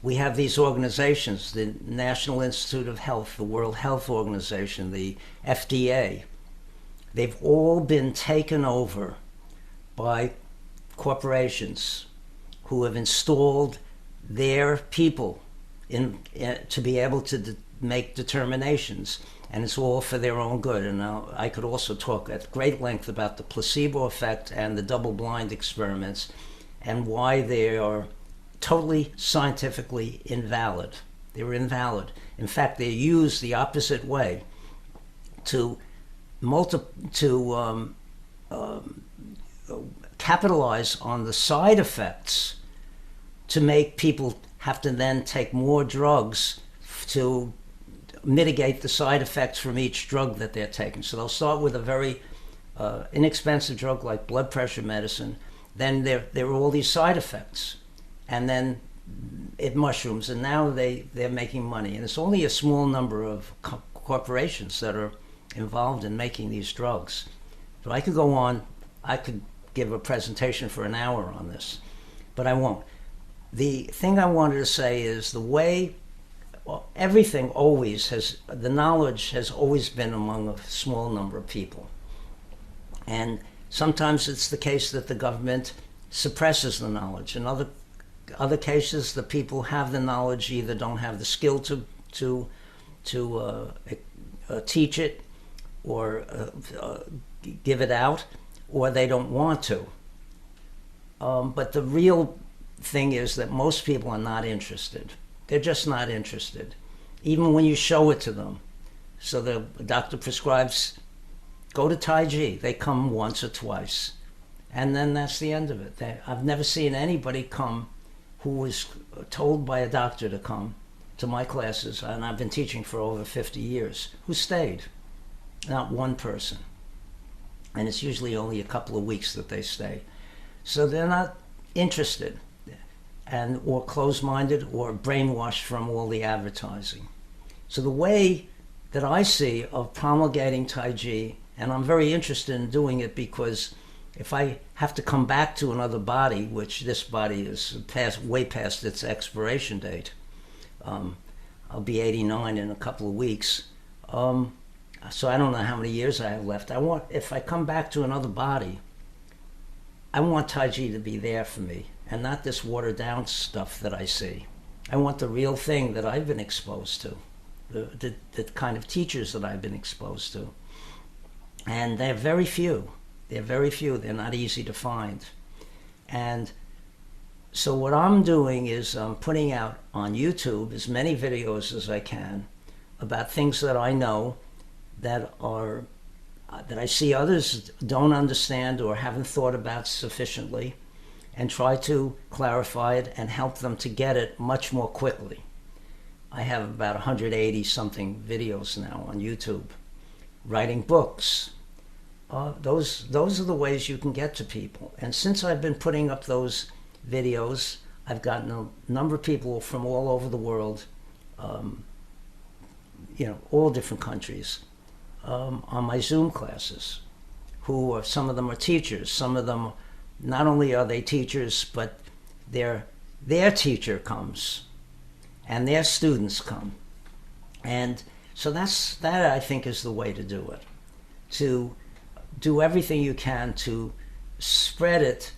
[SPEAKER 4] We have these organizations, the National Institute of Health, the World Health Organization, the FDA. They've all been taken over by corporations who have installed their people to be able to make determinations, and it's all for their own good. And now I could also talk at great length about the placebo effect and the double-blind experiments and why they are totally scientifically invalid. They're invalid. In fact, they're used the opposite way to capitalize on the side effects to make people have to then take more drugs to mitigate the side effects from each drug that they're taking. So they'll start with a very inexpensive drug like blood pressure medicine. Then there are all these side effects, and then it mushrooms, and now they're making money. And it's only a small number of corporations that are involved in making these drugs. But I could go on, I could give a presentation for an hour on this, but I won't. The thing I wanted to say is the way everything always has, the knowledge has always been among a small number of people. And sometimes it's the case that the government suppresses the knowledge. In other cases, the people have the knowledge, either don't have the skill to teach it or give it out, or they don't want to. But the real thing is that most people are not interested. They're just not interested, even when you show it to them. So the doctor prescribes, go to Tai Chi. They come once or twice, and then that's the end of it. I've never seen anybody come who was told by a doctor to come to my classes, and I've been teaching for over 50 years, who stayed. Not one person. And it's usually only a couple of weeks that they stay. So they're not interested, and or closed-minded or brainwashed from all the advertising. So the way that I see of promulgating Tai Chi, and I'm very interested in doing it because if I have to come back to another body, which this body is way past its expiration date, I'll be 89 in a couple of weeks, so I don't know how many years I have left. If I come back to another body, I want Tai Chi to be there for me, and not this watered down stuff that I see. I want the real thing that I've been exposed to, the kind of teachers that I've been exposed to. And they're very few. They're very few. They're not easy to find. And so what I'm doing is I'm putting out on YouTube as many videos as I can about things that I know that I see others don't understand or haven't thought about sufficiently, and try to clarify it and help them to get it much more quickly. I have about 180 something videos now on YouTube. Writing books. Those are the ways you can get to people. And since I've been putting up those videos, I've gotten a number of people from all over the world, all different countries, on my Zoom classes, some of them are teachers, some of them, not only are they teachers, but their teacher comes, and their students come. And so that I think is the way to do it, to do everything you can to spread it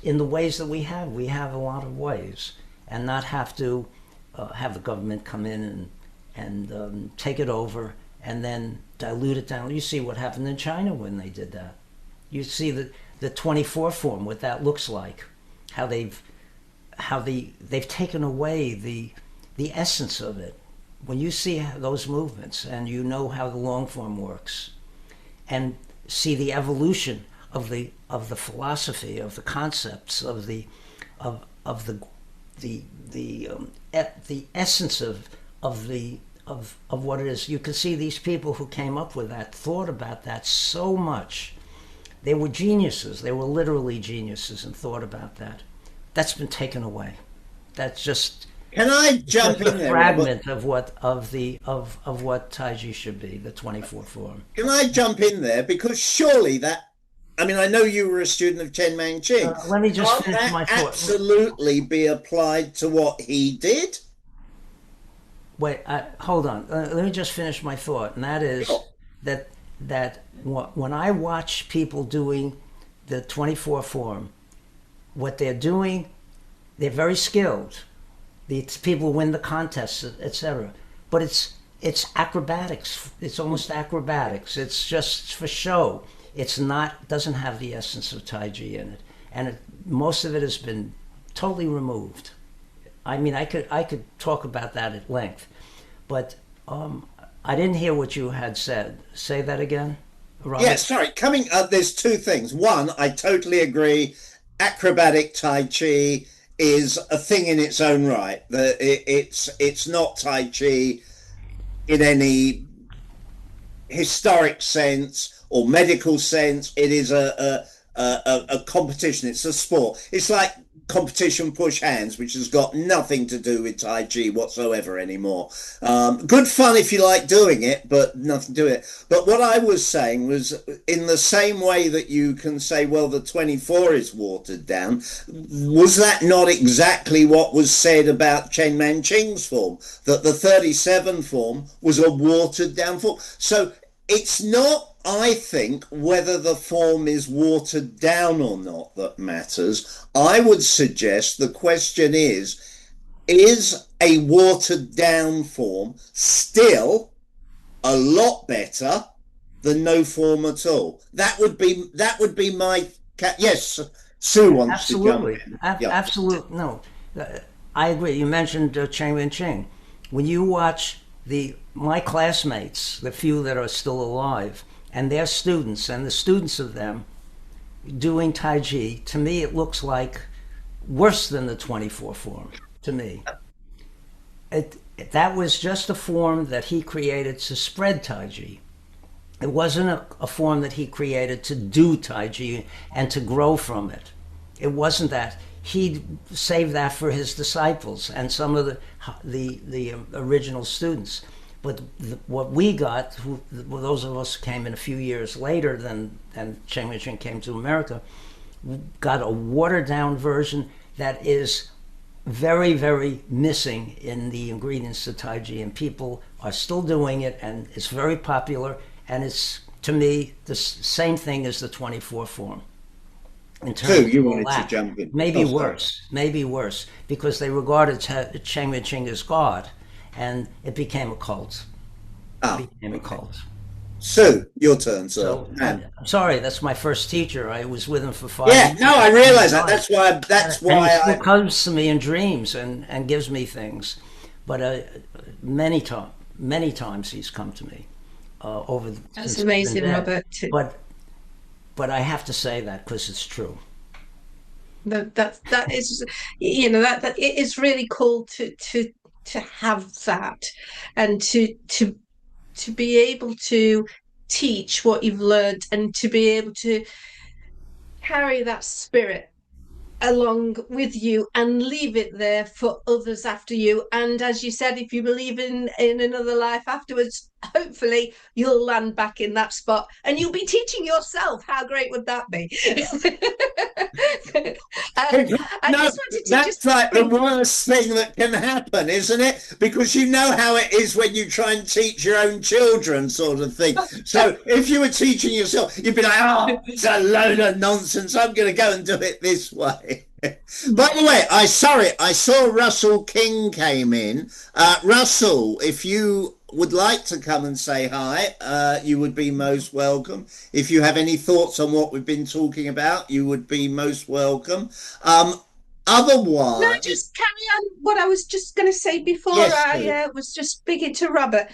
[SPEAKER 4] in the ways that we have. We have a lot of ways, and not have to have the government come in and take it over and then dilute it down. You see what happened in China when they did that. You see the 24 form, what that looks like, how they've taken away the essence of it. When you see those movements and you know how the long form works, and see the evolution of the philosophy, of the concepts, of the essence of what it is. You can see these people who came up with that thought about that so much. They were geniuses. They were literally geniuses and thought about that. That's been taken away. That's just.
[SPEAKER 1] Can I jump in there?
[SPEAKER 4] Fragment of what Tai Chi should be, the 24 form.
[SPEAKER 1] Can I jump in there? Because surely I know you were a student of Chen Manqing.
[SPEAKER 4] Let me just finish my thought.
[SPEAKER 1] Absolutely be applied to what he did?
[SPEAKER 4] Wait, hold on. Let me just finish my thought, and that is
[SPEAKER 1] sure.
[SPEAKER 4] that when I watch people doing the 24 form, what they're doing, they're very skilled. These people win the contests, etc. but it's acrobatics. It's almost acrobatics. It's just for show. It's not, doesn't have the essence of Tai Chi in it, and most of it has been totally removed. I mean, I could talk about that at length, but I didn't hear what you had said. Say that again, Robert.
[SPEAKER 1] Yeah, sorry. There's two things. One, I totally agree. Acrobatic Tai Chi is a thing in its own right. It's not Tai Chi in any historic sense or medical sense. It is a competition. It's a sport. It's like competition push hands, which has got nothing to do with Tai Chi whatsoever anymore. Good fun if you like doing it, but nothing to it. But what I was saying was, in the same way that you can say, well, the 24 is watered down, was that not exactly what was said about Chen Manqing's form? That the 37 form was a watered down form. So it's not, I think, whether the form is watered down or not that matters. I would suggest the question is a watered down form still a lot better than no form at all? That would be my yes. Sue wants
[SPEAKER 4] Absolutely.
[SPEAKER 1] to jump in.
[SPEAKER 4] Absolutely. No, I agree. You mentioned Chen Wenqing. When you watch my classmates, the few that are still alive, and their students, and the students of them doing Tai Chi, to me it looks like worse than the 24 form, to me. That was just a form that he created to spread Tai Chi. It wasn't a form that he created to do Tai Chi and to grow from it. It wasn't that. He saved that for his disciples and some of the original students. But what we got, those of us who came in a few years later than Chen Wenqing came to America, got a watered-down version that is very, very missing in the ingredients of Tai Chi, and people are still doing it, and it's very popular, and it's, to me, the same thing as the 24 form.
[SPEAKER 1] So you wanted to jump in.
[SPEAKER 4] Maybe worse, because they regarded Chen Wenqing as God, and it became a cult.
[SPEAKER 1] Sue, your turn, sir.
[SPEAKER 4] So, I'm sorry, that's my first teacher. I was with him for 5 years.
[SPEAKER 1] Yeah, no, I realize that. That's why
[SPEAKER 4] and he still comes to me in dreams and gives me things. But many times he's come to me over.
[SPEAKER 2] That's amazing, Robert.
[SPEAKER 4] But I have to say that because it's true.
[SPEAKER 2] That is, that it is really cool to have that, and to be able to teach what you've learned, and to be able to carry that spirit along with you and leave it there for others after you. And as you said, if you believe in another life afterwards, hopefully you'll land back in that spot and you'll be teaching yourself. How great would that be?
[SPEAKER 1] That's like the worst thing that can happen, isn't it? Because you know how it is when you try and teach your own children, sort of thing. So if you were teaching yourself, you'd be like, oh, it's a load of nonsense, I'm going to go and do it this way. By the way, I saw Russell King came in. Russell, if you would like to come and say hi, you would be most welcome. If you have any thoughts on what we've been talking about, you would be most welcome. Otherwise,
[SPEAKER 2] no, just carry on what I was just going to say before.
[SPEAKER 1] Yes,
[SPEAKER 2] I was just speaking to Robert.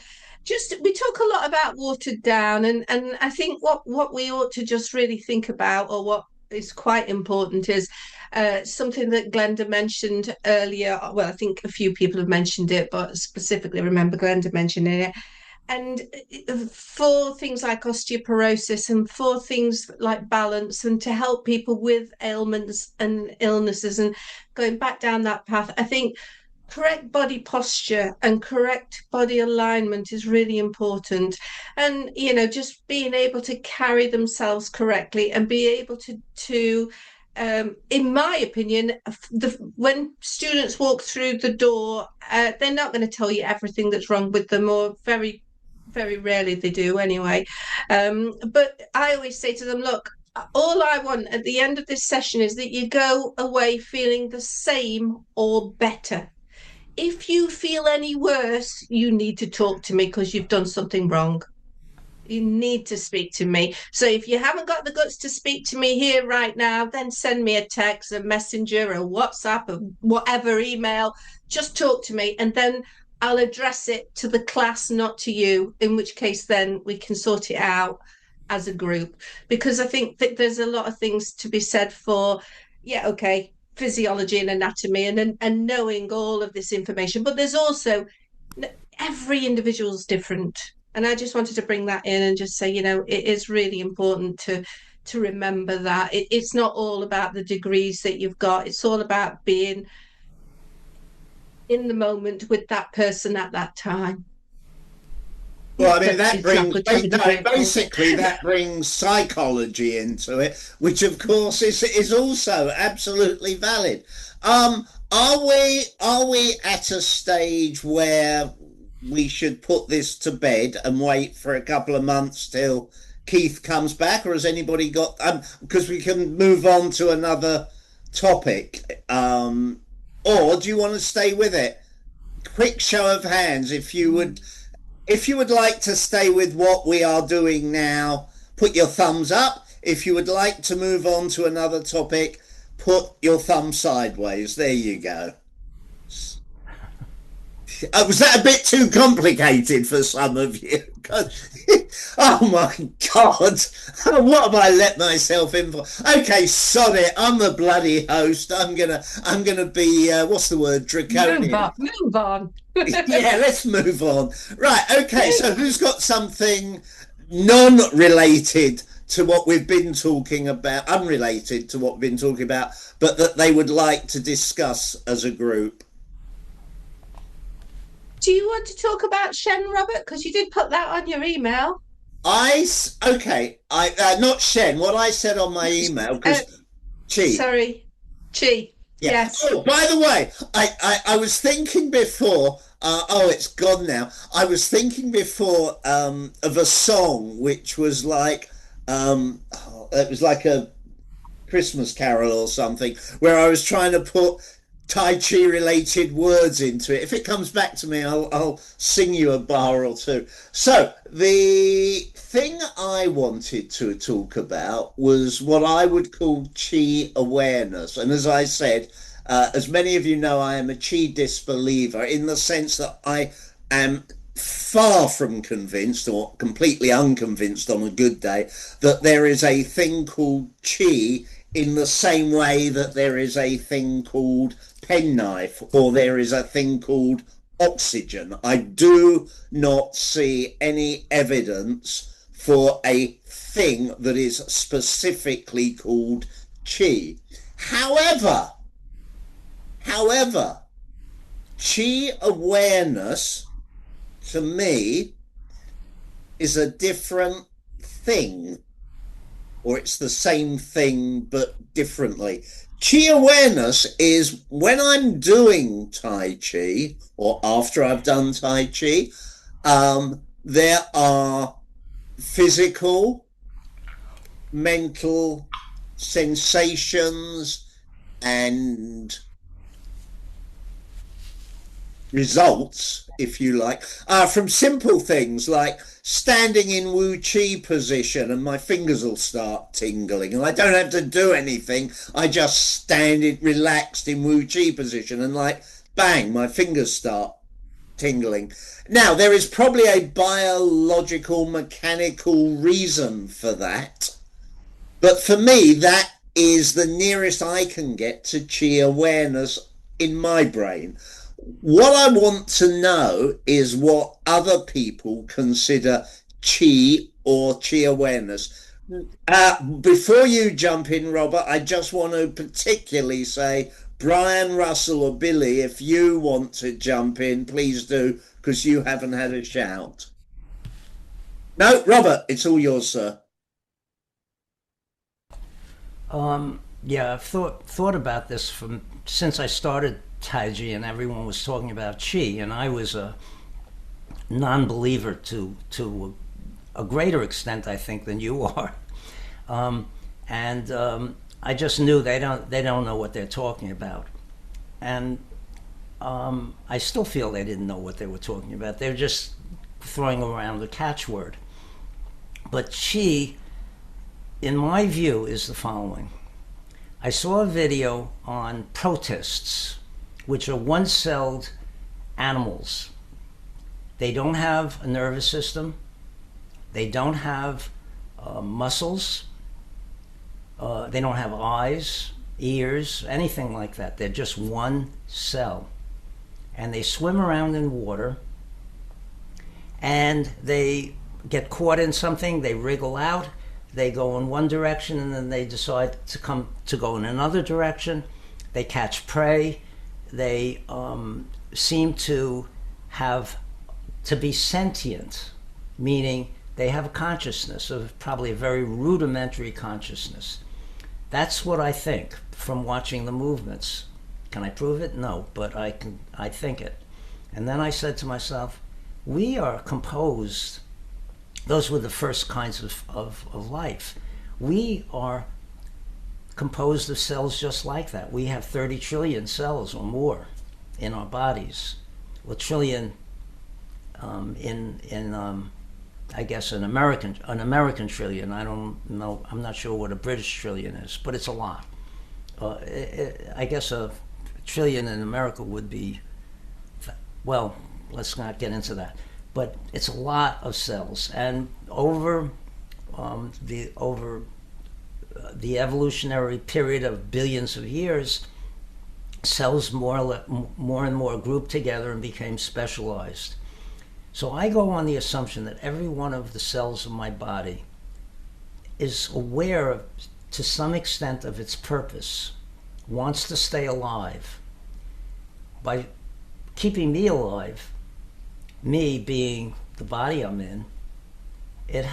[SPEAKER 2] We talk a lot about watered down, and I think what we ought to just really think about, or what is quite important, is something that Glenda mentioned earlier. Well, I think a few people have mentioned it, but specifically remember Glenda mentioning it. And for things like osteoporosis, and for things like balance, and to help people with ailments and illnesses, and going back down that path, I think correct body posture and correct body alignment is really important. And just being able to carry themselves correctly, and be able to in my opinion, when students walk through the door, they're not going to tell you everything that's wrong with them, or very, very rarely they do anyway. But I always say to them, look, all I want at the end of this session is that you go away feeling the same or better. if you feel any worse, you need to talk to me because you've done something wrong. You need to speak to me. So if you haven't got the guts to speak to me here right now, then send me a text, a messenger, a WhatsApp, or whatever, email. Just talk to me, and then I'll address it to the class, not to you, in which case then we can sort it out as a group. Because I think that there's a lot of things to be said for, yeah, okay, physiology and anatomy and knowing all of this information. But there's also, every individual's different, and I just wanted to bring that in and just say, it is really important to remember that it's not all about the degrees that you've got. It's all about being in the moment with that person at that time.
[SPEAKER 1] Well, I mean, that brings
[SPEAKER 2] basically
[SPEAKER 1] that brings psychology into it, which of course is also absolutely valid. Are we at a stage where we should put this to bed and wait for a couple of months till Keith comes back, or has anybody got? Because we can move on to another topic. Or do you want to stay with it? Quick show of hands, if you would like to stay with what we are doing now, put your thumbs up. If you would like to move on to another topic, put your thumb sideways. There you go. Was that a bit too complicated for some of you? Oh my God, what have I let myself in for? Okay, sod it, I'm the bloody host. I'm gonna be what's the word, draconian.
[SPEAKER 2] Move on.
[SPEAKER 1] Yeah, let's move on. Right, okay, so who's got something non-related to what we've been talking about, unrelated to what we've been talking about, but that they would like to discuss as a group?
[SPEAKER 2] Do you want to talk about Shen, Robert? Because you did put that on your email.
[SPEAKER 1] Okay, not Shen. What I said on my email, because Qi.
[SPEAKER 2] Sorry, Qi.
[SPEAKER 1] Yeah.
[SPEAKER 2] Yes.
[SPEAKER 1] Oh, by the way, I was thinking before. It's gone now. I was thinking before of a song which was like it was like a Christmas carol or something, where I was trying to put Tai Chi related words into it. If it comes back to me, I'll sing you a bar or two. So the thing I wanted to talk about was what I would call Qi awareness. And as I said, as many of you know, I am a Qi disbeliever, in the sense that I am far from convinced, or completely unconvinced on a good day, that there is a thing called Qi in the same way that there is a thing called penknife, or there is a thing called oxygen. I do not see any evidence for a thing that is specifically called Qi. However, Qi awareness, to me, is a different thing, or it's the same thing but differently. Qi awareness is when I'm doing Tai Chi, or after I've done Tai Chi, there are physical, mental sensations and results, if you like, from simple things like standing in Wu Chi position and my fingers will start tingling, and I don't have to do anything. I just stand it relaxed in Wu Chi position, and like bang, my fingers start tingling. Now, there is probably a biological, mechanical reason for that, but for me, that is the nearest I can get to Qi awareness in my brain. What I want to know is what other people consider Qi or Qi awareness. Before you jump in, Robert, I just want to particularly say, Brian, Russell or Billy, if you want to jump in, please do, because you haven't had a shout. No, Robert, it's all yours, sir.
[SPEAKER 4] Yeah, I've thought about this since I started Tai Chi, and everyone was talking about Qi, and I was a non-believer to a greater extent, I think, than you are. I just knew they don't know what they're talking about. And I still feel they didn't know what they were talking about. They're just throwing around the catchword. But Qi, in my view, is the following. I saw a video on protists, which are one-celled animals. They don't have a nervous system. They don't have muscles. They don't have eyes, ears, anything like that. They're just one cell. And they swim around in water, and they get caught in something, they wriggle out, they go in one direction, and then they decide to go in another direction. They catch prey. They seem to be sentient, meaning they have a consciousness, of probably a very rudimentary consciousness. That's what I think from watching the movements. Can I prove it? No, but I think it. And then I said to myself, we are composed, those were the first kinds of life. We are composed of cells just like that. We have 30 trillion cells or more in our bodies. Well, trillion I guess an American trillion. I don't know. I'm not sure what a British trillion is, but it's a lot. I guess a trillion in America would be, well, let's not get into that. But it's a lot of cells, and over the evolutionary period of billions of years, cells more and more grouped together and became specialized. So I go on the assumption that every one of the cells of my body is aware to some extent of its purpose, wants to stay alive. By keeping me alive, me being the body I'm in, it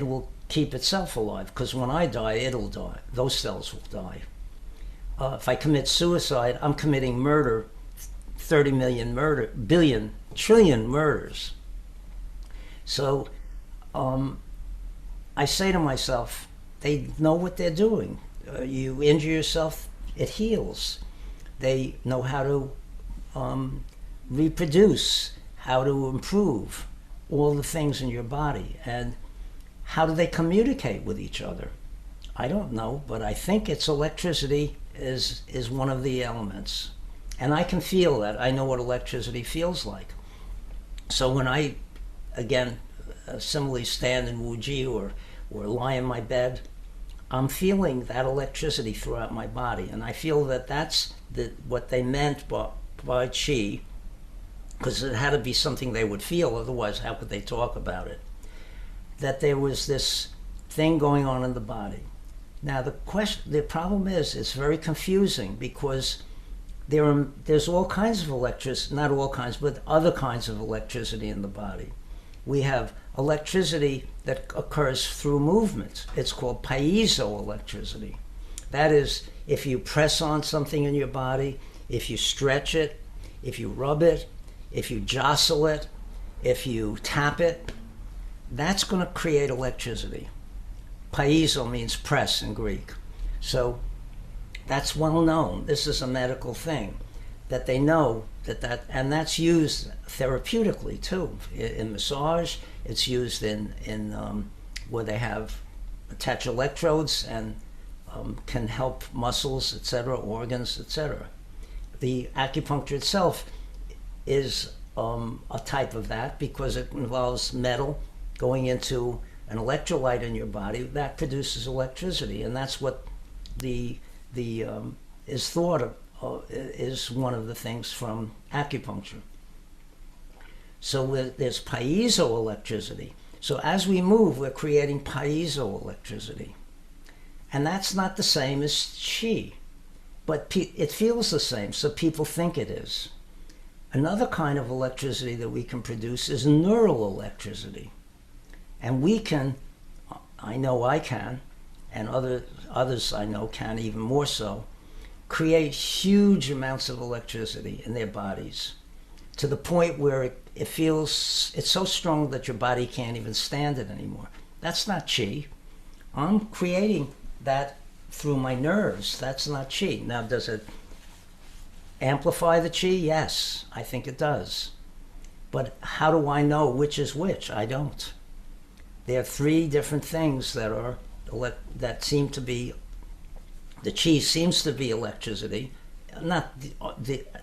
[SPEAKER 4] will keep itself alive, because when I die, it'll die. Those cells will die. If I commit suicide, I'm committing murder, 30 million trillion murders. So I say to myself, they know what they're doing. You injure yourself, it heals. They know how to reproduce, how to improve all the things in your body. And how do they communicate with each other? I don't know, but I think it's electricity is one of the elements. And I can feel that. I know what electricity feels like. So when I, again, similarly stand in Wuji or lie in my bed, I'm feeling that electricity throughout my body. And I feel that that's what they meant by Qi, because it had to be something they would feel, otherwise how could they talk about it? That there was this thing going on in the body. Now the problem is, it's very confusing, because there's all kinds of electricity, not all kinds, but other kinds of electricity in the body. We have electricity that occurs through movement. It's called piezoelectricity. That is, if you press on something in your body, if you stretch it, if you rub it, if you jostle it, if you tap it, that's going to create electricity. Piezo means press in Greek. So that's well known. This is a medical thing that they know and that's used therapeutically too. In massage, it's used in where they have attach electrodes and can help muscles, etc., organs, etc. The acupuncture itself is a type of that, because it involves metal going into an electrolyte in your body that produces electricity, and that's what is thought of, is one of the things from acupuncture. So there's piezoelectricity. So as we move, we're creating piezoelectricity, and that's not the same as Qi, but it feels the same, so people think it is. Another kind of electricity that we can produce is neural electricity, and we can, I know I can, and others I know can even more so, create huge amounts of electricity in their bodies, to the point where it feels, it's so strong that your body can't even stand it anymore. That's not Qi. I'm creating that through my nerves. That's not Qi. Now, does it amplify the chi? Yes, I think it does. But how do I know which is which? I don't. There are three different things that seem to be, the chi seems to be electricity. Not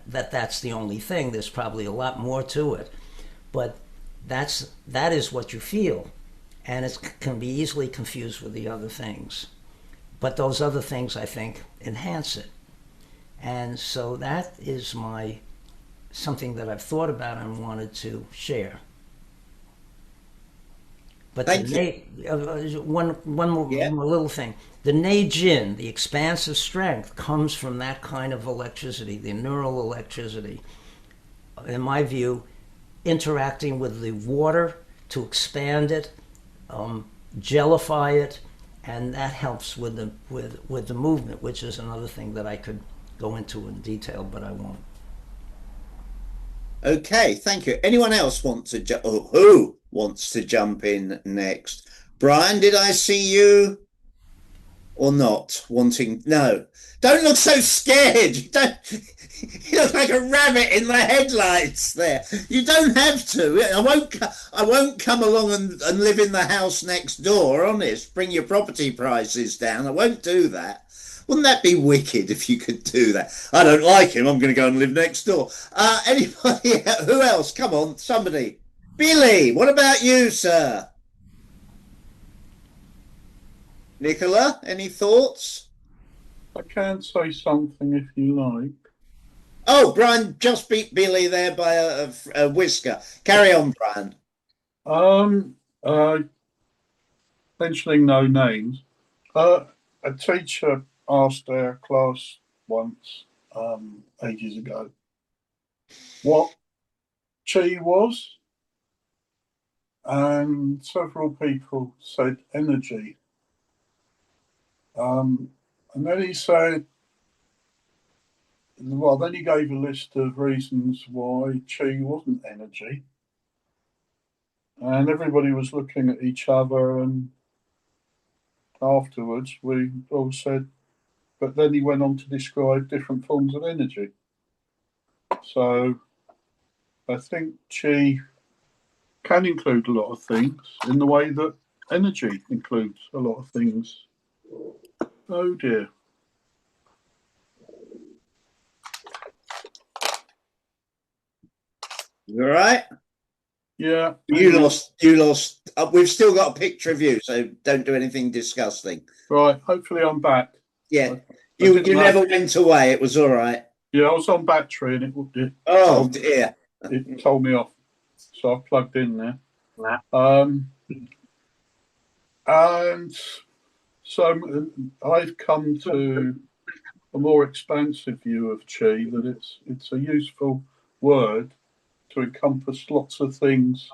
[SPEAKER 4] that's the only thing. There's probably a lot more to it, but that is what you feel, and it can be easily confused with the other things. But those other things, I think, enhance it. And so that is something that I've thought about and wanted to share. But one more little thing. The Nei Jin, the expansive strength, comes from that kind of electricity, the neural electricity. In my view, interacting with the water to expand it, gellify it, and that helps with the movement, which is another thing that I could go into in detail, but I won't.
[SPEAKER 1] Okay, thank you. Anyone else want to who wants to jump in next? Brian, did I see you or not wanting? No, don't look so scared. You look like a rabbit in the headlights there. You don't have to. I won't come along and live in the house next door, honest. Bring your property prices down. I won't do that. Wouldn't that be wicked if you could do that? I don't like him. I'm going to go and live next door. Anybody? Who else? Come on, somebody. Billy, what about you, sir? Nicola, any thoughts?
[SPEAKER 9] I can say something if you like.
[SPEAKER 1] Oh, Brian just beat Billy there by a whisker. Carry on, Brian.
[SPEAKER 9] Mentioning no names, a teacher asked our class once, ages ago, what chi was, and several people said energy. And then he said, well, then he gave a list of reasons why chi wasn't energy. And everybody was looking at each other, and afterwards we all said, but then he went on to describe different forms of energy. So I think chi can include a lot of things in the way that energy includes a lot of things. Oh dear.
[SPEAKER 1] You all right?
[SPEAKER 9] Yeah.
[SPEAKER 1] You lost. We've still got a picture of you, so don't do anything disgusting.
[SPEAKER 9] Right. Hopefully I'm back.
[SPEAKER 1] Yeah. You never went away. It was all right.
[SPEAKER 9] Yeah, I was on battery and it
[SPEAKER 1] oh dear.
[SPEAKER 9] It told me off. So I've plugged in there. And so I've come to a more expansive view of chi, that it's a useful word to encompass lots of things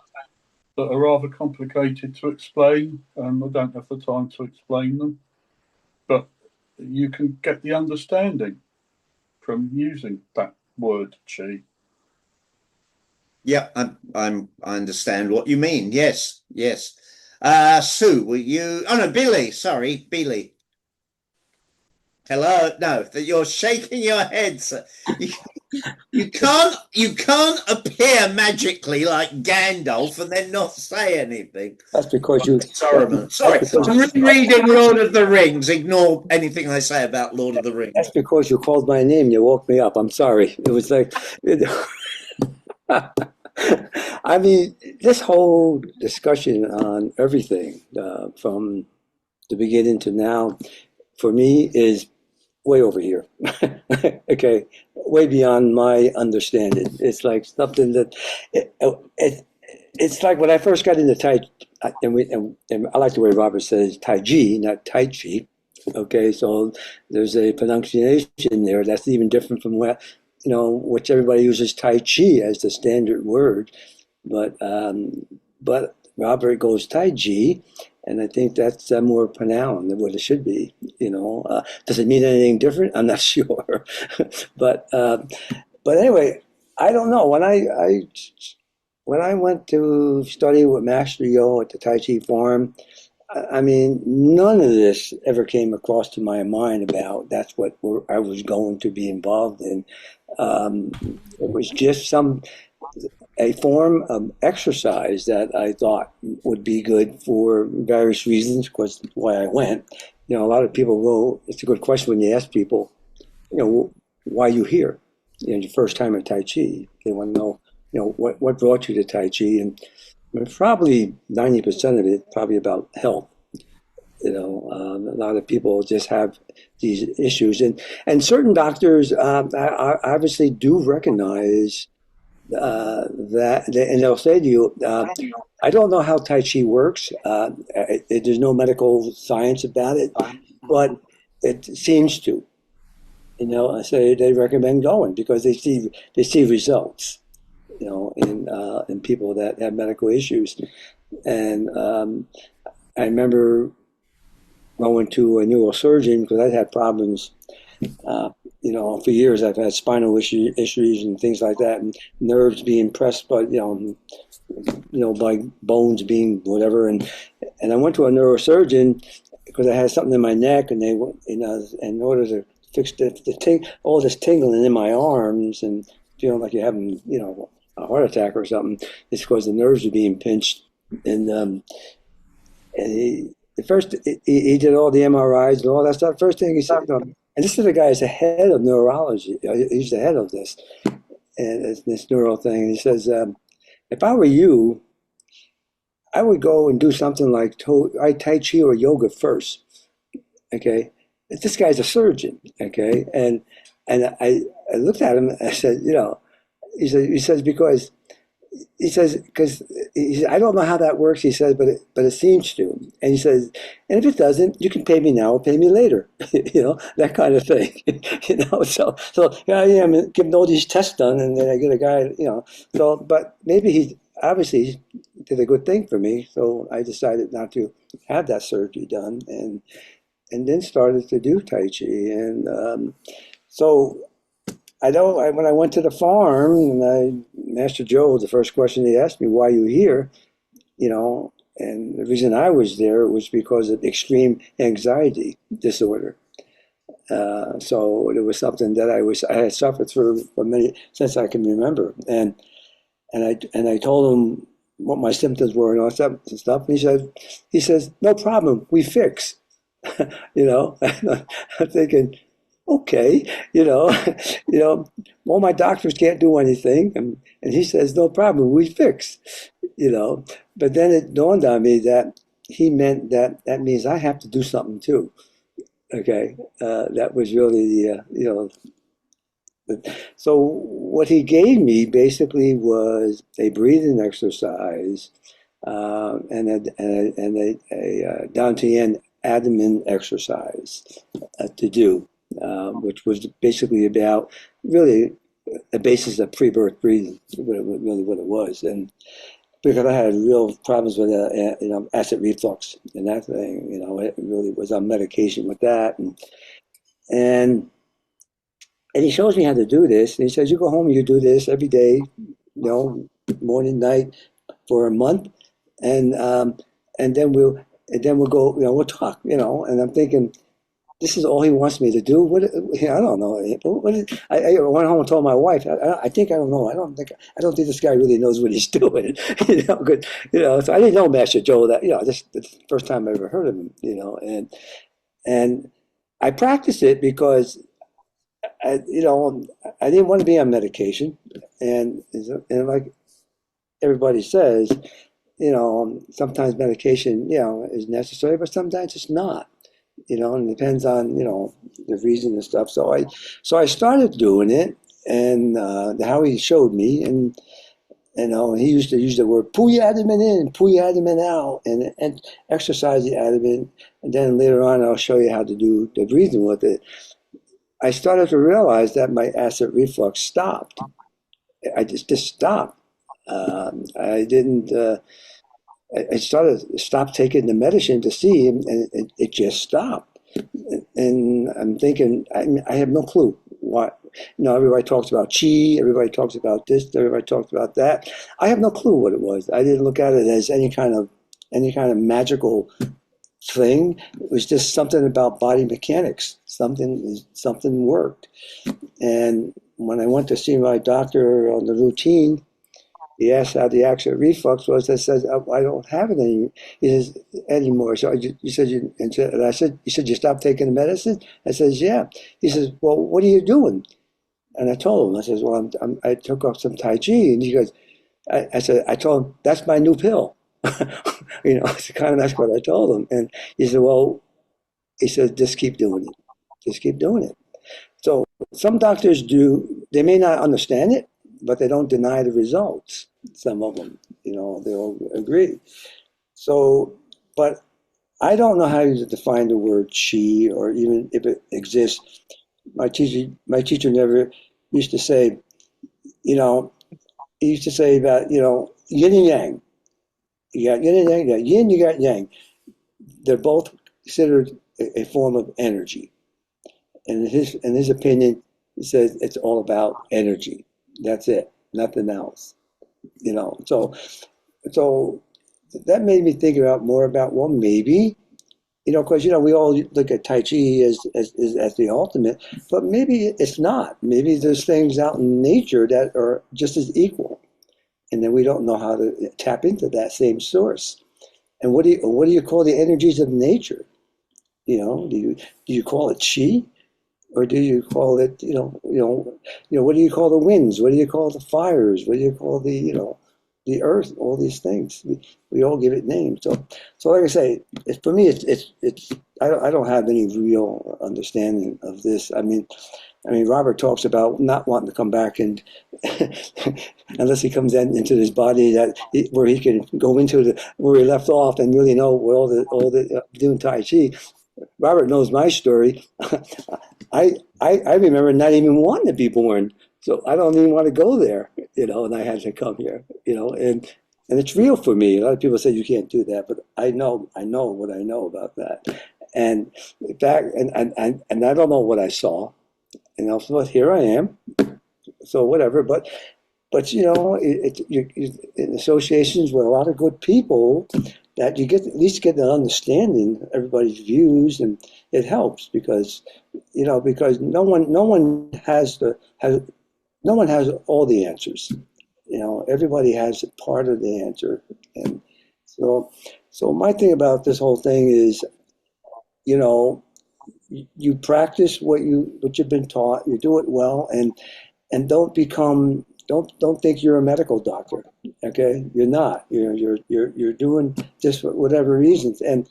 [SPEAKER 9] that are rather complicated to explain, and I don't have the time to explain them. But you can get the understanding from using that word chi.
[SPEAKER 1] Yeah, I understand what you mean. Yes. Sue, were you? Oh no, Billy. Sorry, Billy. Hello. No, you're shaking your head. Sir. You can't appear magically like Gandalf and then not say anything.
[SPEAKER 10] That's because you.
[SPEAKER 1] Sorry. I'm reading Lord of the Rings. Ignore anything I say about Lord of the Rings.
[SPEAKER 10] That's because you called my name. You woke me up. I'm sorry. It was like. I mean, this whole discussion on everything from the beginning to now, for me, is way over here. Okay, way beyond my understanding. It's like something that it's like when I first got into Tai, and I like the way Robert says Tai Chi, not Tai Chi. Okay, so there's a pronunciation there that's even different from what. Which everybody uses Tai Chi as the standard word, but Robert goes Tai Chi, and I think that's more pronounced than what it should be. Does it mean anything different? I'm not sure, but anyway, I don't know. When I went to study with Master Yo at the Tai Chi Forum, I mean, none of this ever came across to my mind about that's what I was going to be involved in. It was just a form of exercise that I thought would be good for various reasons, because why I went. A lot of people go, it's a good question when you ask people, why you here? Your first time at Tai Chi. They want to know, what brought you to Tai Chi? And probably 90% of it, probably about health. A lot of people just have these issues, and certain doctors obviously do recognize that, and they'll say to you, I don't know how Tai Chi works. There's no medical science about it, but it seems to. I say they recommend going because they see results. In people that have medical issues, and I remember going to a neurosurgeon because I'd had problems. For years I've had spinal issues and things like that, and nerves being pressed by, by bones being whatever. And I went to a neurosurgeon because I had something in my neck, and they, in order to fix all this tingling in my arms and feeling like you're having, a heart attack or something, it's because the nerves are being pinched. And he did all the MRIs and all that stuff. First thing he said, and this is the guy who's the head of neurology. He's the head of this, and it's this neural thing. And he says, if I were you, I would go and do something like Tai Chi or yoga first. Okay, this guy's a surgeon. Okay, and I looked at him and I said, he says because I don't know how that works. He says, but it seems to. And he says, and if it doesn't, you can pay me now or pay me later. That kind of thing. So here I am getting all these tests done, and then I get a guy. So but maybe he obviously did a good thing for me. So I decided not to have that surgery done, and then started to do Tai Chi, and so. I know when I went to the farm, and Master Joe, the first question he asked me, why are you here? And the reason I was there was because of extreme anxiety disorder. So it was something that I had suffered for since I can remember. And I told him what my symptoms were and all that stuff. And he says, no problem, we fix. I'm thinking, okay, all my doctors can't do anything, and he says, no problem, we fix, But then it dawned on me that he meant that means I have to do something too. Okay, that was really so what he gave me basically was a breathing exercise and a down to the end abdomen exercise to do. Which was basically about really the basis of pre-birth breathing, really what it was. And because I had real problems with acid reflux and that thing, it really was on medication with that. And he shows me how to do this. And he says, you go home and you do this every day, morning, night, for a month, and then we'll go, we'll talk, and I'm thinking, this is all he wants me to do. I don't know. I went home and told my wife. I don't know. I don't think this guy really knows what he's doing. Good. So I didn't know Master Joe. That this the first time I ever heard of him. And I practiced it because I didn't want to be on medication, and like everybody says, sometimes medication is necessary, but sometimes it's not. And it depends on, the reason and stuff. So I started doing it, and how he showed me, and he used to use the word pull your abdomen in, pull your abdomen out, and exercise the abdomen. And then later on, I'll show you how to do the breathing with it. I started to realize that my acid reflux stopped. I just stopped. I didn't. I stopped taking the medicine to see him, and it just stopped. And I'm thinking, I have no clue what. Everybody talks about chi, everybody talks about this, everybody talks about that. I have no clue what it was. I didn't look at it as any kind of magical thing. It was just something about body mechanics. Something worked. And when I went to see my doctor on the routine, he asked how the acid reflux was. I said, I don't have it anymore. So and I said, he said, you stopped taking the medicine? I says, yeah. He says, well, what are you doing? And I told him, I says, well, I took off some Tai Chi. And he goes, I told him, that's my new pill. It's kind of, that's what I told him. And he said, well, he said, just keep doing it. Just keep doing it. So some doctors they may not understand it, but they don't deny the results. Some of them, they'll agree. So, but I don't know how to define the word chi, or even if it exists. My teacher never used to say, he used to say that, yin and yang. You got yin and yang, you got yin, you got yang. They're both considered a form of energy. And in his opinion, he says it's all about energy. That's it, nothing else. So that made me think about more about, well, maybe, because we all look at Tai Chi as the ultimate, but maybe it's not. Maybe there's things out in nature that are just as equal, and then we don't know how to tap into that same source. And what do you call the energies of nature? Do you call it chi, or do you call it what do you call the winds? What do you call the fires? What do you call the earth? All these things we all give it names. So like I say, for me, it's I don't have any real understanding of this. I mean, Robert talks about not wanting to come back and unless he comes into this body where he can go into where he left off and really know where all the doing Tai Chi. Robert knows my story. I remember not even wanting to be born, so I don't even want to go there, and I had to come here, and it's real for me. A lot of people say you can't do that, but I know what I know about that, and in fact, and I don't know what I saw, so here I am, so whatever, but you're in associations with a lot of good people, that you at least get an understanding of everybody's views, and it helps because no one has all the answers. Everybody has a part of the answer, and so my thing about this whole thing is, you practice what you've been taught, you do it well, and don't think you're a medical doctor. Okay, you're not. You're doing just for whatever reasons, and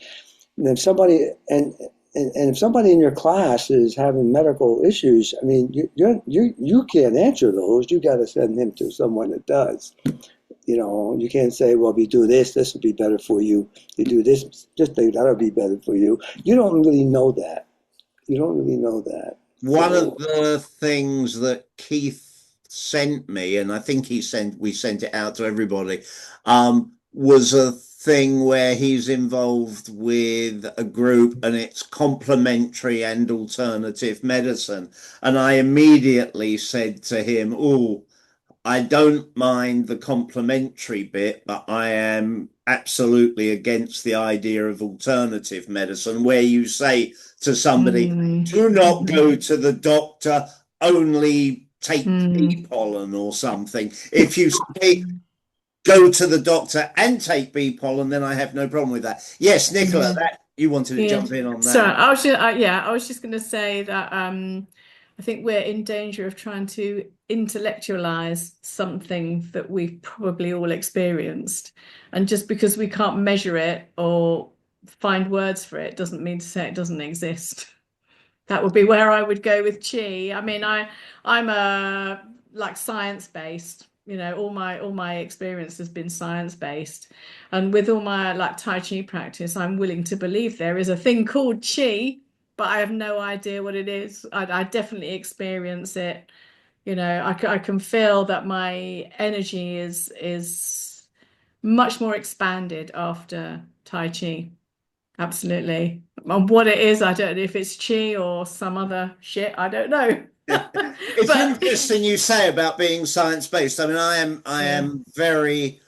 [SPEAKER 10] if somebody if somebody in your class is having medical issues, I mean, you can't answer those. You got to send him to someone that does. You can't say, well, if you do this will be better for you. You do this, just that'll be better for you. You don't really know that.
[SPEAKER 1] One of the things that Keith sent me, and I think we sent it out to everybody, was a thing where he's involved with a group, and it's complementary and alternative medicine. And I immediately said to him, oh, I don't mind the complementary bit, but I am absolutely against the idea of alternative medicine, where you say to somebody, do not go to the doctor, only take bee pollen or something. If you say go to the doctor and take bee pollen, then I have no problem with that. Yes, Nicola, that you wanted to jump in on that.
[SPEAKER 8] So I was just going to say that I think we're in danger of trying to intellectualize something that we've probably all experienced, and just because we can't measure it or find words for it doesn't mean to say it doesn't exist. That would be where I would go with Qi. I mean, I'm a science-based. All my experience has been science-based, and with all my Tai Chi practice, I'm willing to believe there is a thing called Qi, but I have no idea what it is. I definitely experience it. I can feel that my energy is much more expanded after Tai Chi. Absolutely. And what it is, I don't know if it's Qi or some other shit. I don't know.
[SPEAKER 1] It's interesting you say about being science-based. I mean, I am very,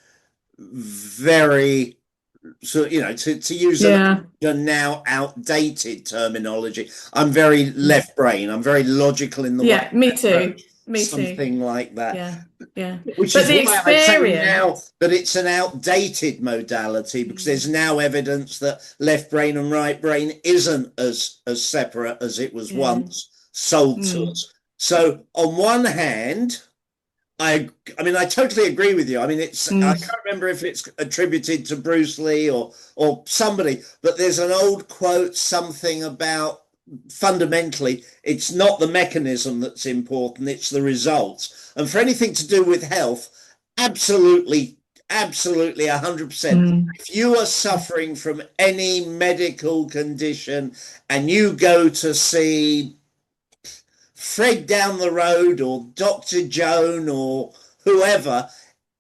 [SPEAKER 1] very so to use
[SPEAKER 8] Yeah.
[SPEAKER 1] a now outdated terminology. I'm very left brain. I'm very logical in the way
[SPEAKER 8] Yeah, me
[SPEAKER 1] I
[SPEAKER 8] too.
[SPEAKER 1] approach
[SPEAKER 8] Me too.
[SPEAKER 1] something like that.
[SPEAKER 8] Yeah. Yeah.
[SPEAKER 1] Which
[SPEAKER 8] But
[SPEAKER 1] is
[SPEAKER 8] the
[SPEAKER 1] why I say
[SPEAKER 8] experience.
[SPEAKER 1] now that it's an outdated modality, because there's now evidence that left brain and right brain isn't as separate as it was once sold to us. So on one hand, I mean, I totally agree with you. I mean, I can't remember if it's attributed to Bruce Lee or somebody, but there's an old quote, something about fundamentally, it's not the mechanism that's important, it's the results. And for anything to do with health, absolutely 100%. If you are suffering from any medical condition and you go to see Fred down the road or Dr. Joan or whoever,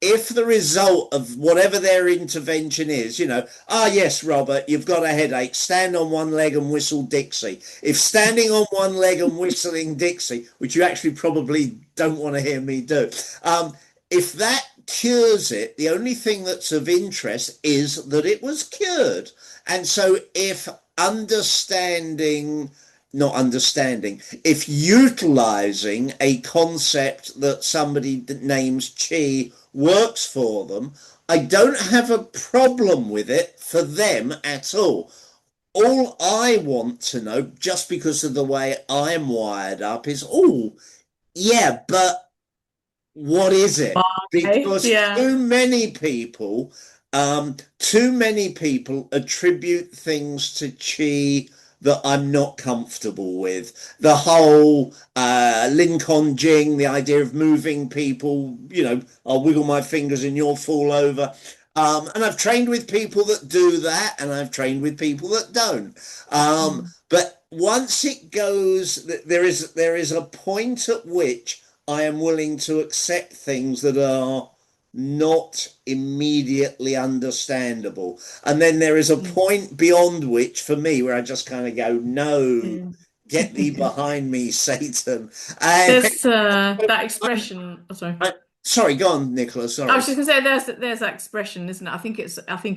[SPEAKER 1] if the result of whatever their intervention is, yes, Robert, you've got a headache, stand on one leg and whistle Dixie. If standing on one leg and whistling Dixie, which you actually probably don't want to hear me do, if that cures it, the only thing that's of interest is that it was cured. And so if if utilizing a concept that somebody names chi works for them, I don't have a problem with it for them at all. All I want to know, just because of the way I'm wired up, is, yeah, but what is it? Because too many people attribute things to chi that I'm not comfortable with. The whole Lin Con Jing, the idea of moving people, I'll wiggle my fingers and you'll fall over. And I've trained with people that do that, and I've trained with people that don't. But once it goes, there is a point at which I am willing to accept things that are not immediately understandable, and then there is a point beyond which, for me, where I just kind of go, no, get thee behind me, Satan. And
[SPEAKER 8] there's that expression. Oh, sorry.
[SPEAKER 1] Sorry, go on, Nicola. Sorry.
[SPEAKER 8] I was just going to say there's that expression, isn't it? I think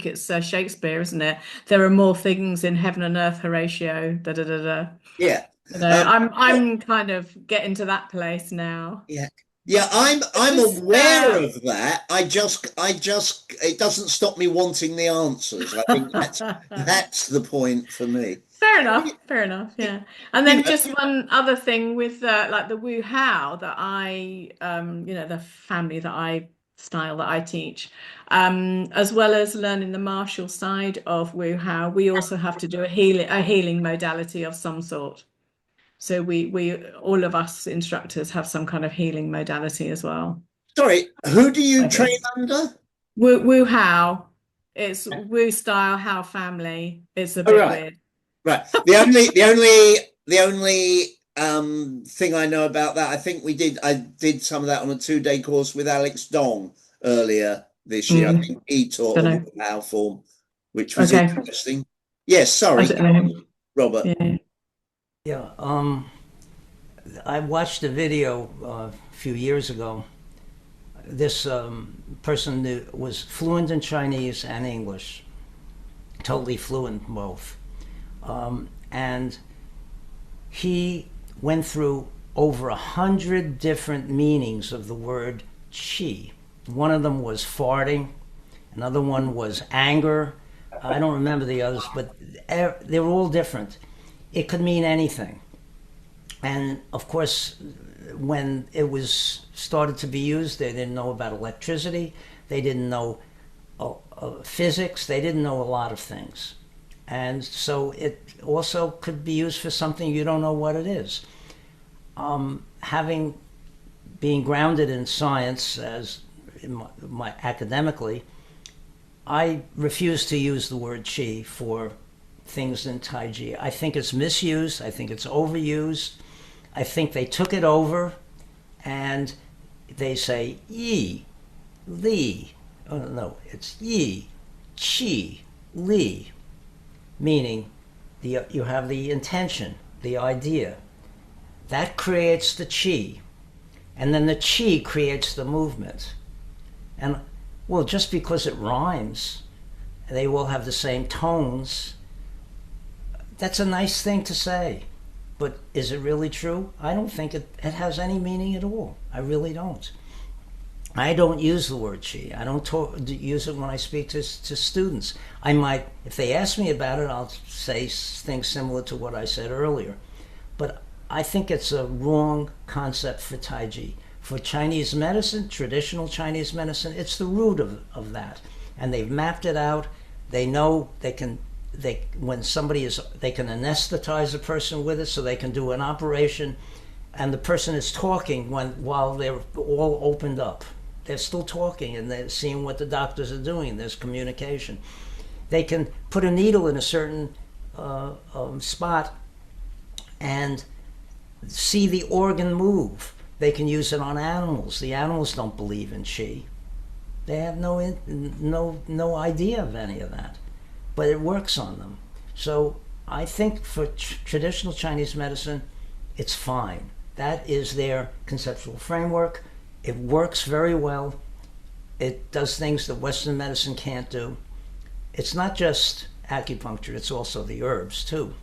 [SPEAKER 8] it's Shakespeare, isn't it? There are more things in heaven and earth, Horatio. Da da da da.
[SPEAKER 1] Yeah.
[SPEAKER 8] I'm kind of getting to that place now.
[SPEAKER 1] Yeah. Yeah, I'm aware of that. I just it doesn't stop me wanting the answers. I think that's the point for me.
[SPEAKER 8] Fair enough. Yeah. And then just one other thing with like the Wu Hao that I the family style that I teach, as well as learning the martial side of Wu Hao, we also have to do a healing modality of some sort. So we all of us instructors have some kind of healing modality as well.
[SPEAKER 1] Sorry, who do you train under?
[SPEAKER 8] Wu Hao. It's Wu style Hao family. It's a bit weird.
[SPEAKER 1] Right. The only thing I know about that, I did some of that on a 2-day course with Alex Dong earlier this year. I think he taught a Wu Hao form, which was interesting. Yes, sorry, Robert.
[SPEAKER 4] Yeah, I watched a video a few years ago. This person was fluent in Chinese and English, totally fluent in both. And he went through over 100 different meanings of the word qi. One of them was farting, another one was anger. I don't remember the others, but they were all different. It could mean anything. And of course, when it was started to be used, they didn't know about electricity, they didn't know physics, they didn't know a lot of things. And so it also could be used for something you don't know what it is. Being grounded in science as academically, I refuse to use the word qi for things in Tai Chi. I think it's misused. I think it's overused. I think they took it over and they say yi, li. Oh no, it's yi, qi, li, meaning you have the intention, the idea. That creates the qi. And then the qi creates the movement. And well, just because it rhymes they all have the same tones. That's a nice thing to say, but is it really true? I don't think it has any meaning at all. I really don't. I don't use the word chi. I don't use it when I speak to students. I might, if they ask me about it, I'll say things similar to what I said earlier. But I think it's a wrong concept for Tai Chi. For Chinese medicine, traditional Chinese medicine, it's the root of that. And they've mapped it out. They know they can anesthetize a person with it, so they can do an operation, and the person is talking while they're all opened up. They're still talking and they're seeing what the doctors are doing. There's communication. They can put a needle in a certain spot and see the organ move. They can use it on animals. The animals don't believe in chi. They have no idea of any of that, but it works on them. So I think for traditional Chinese medicine, it's fine. That is their conceptual framework. It works very well. It does things that Western medicine can't do. It's not just acupuncture, it's also the herbs too.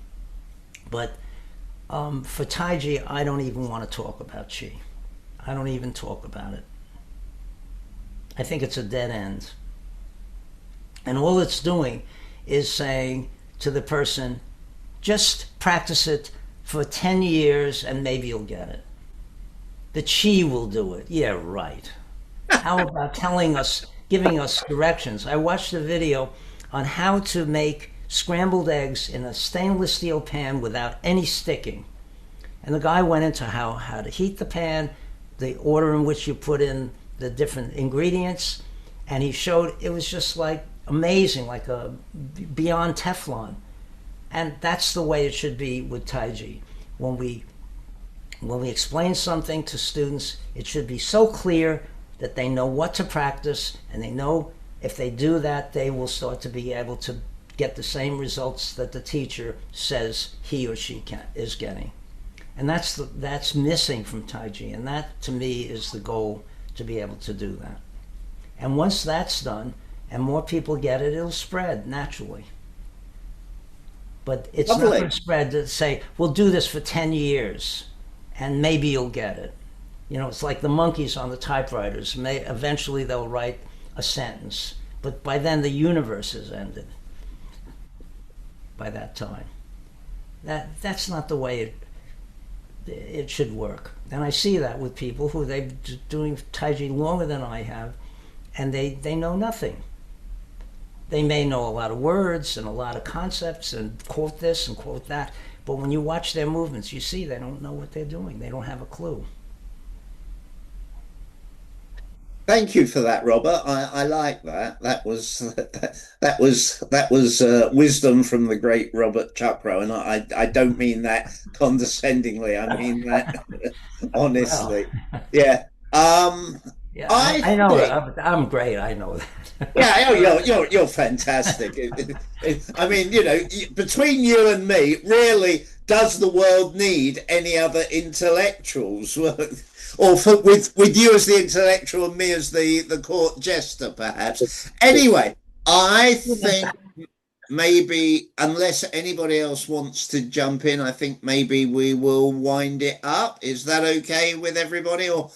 [SPEAKER 4] But for Tai Chi, I don't even want to talk about Qi. I don't even talk about it. I think it's a dead end. And all it's doing is saying to the person, just practice it for 10 years and maybe you'll get it. The Qi will do it. Yeah, right. How about giving us directions? I watched a video on how to make scrambled eggs in a stainless steel pan without any sticking. And the guy went into how to heat the pan, the order in which you put in the different ingredients, and he showed it was just like amazing, like a beyond Teflon. And that's the way it should be with Tai Chi. When we explain something to students, it should be so clear that they know what to practice, and they know if they do that, they will start to be able to get the same results that the teacher says he or she is getting. And that's missing from Tai Chi, and that to me is the goal, to be able to do that. And once that's done and more people get it, it'll spread naturally. But it's not going to spread to say, we'll do this for 10 years and maybe you'll get it. You know, it's like the monkeys on the typewriters. Eventually they'll write a sentence, but by then the universe has ended by that time. That's not the way it should work. And I see that with people who they've been doing Tai Chi longer than I have, and they know nothing. They may know a lot of words and a lot of concepts and quote this and quote that, but when you watch their movements, you see they don't know what they're doing. They don't have a clue.
[SPEAKER 1] Thank you for that, Robert. I like that. That was wisdom from the great Robert Chakra, and I don't mean that condescendingly. I mean that honestly.
[SPEAKER 4] Wow.
[SPEAKER 1] Yeah.
[SPEAKER 4] Yeah, I know that. I'm great. I know that.
[SPEAKER 1] Yeah, you're fantastic. I mean, you know, between you and me, really, does the world need any other intellectuals? Or with you as the intellectual and me as the court jester, perhaps. Anyway, I think maybe, unless anybody else wants to jump in, I think maybe we will wind it up. Is that okay with everybody? Or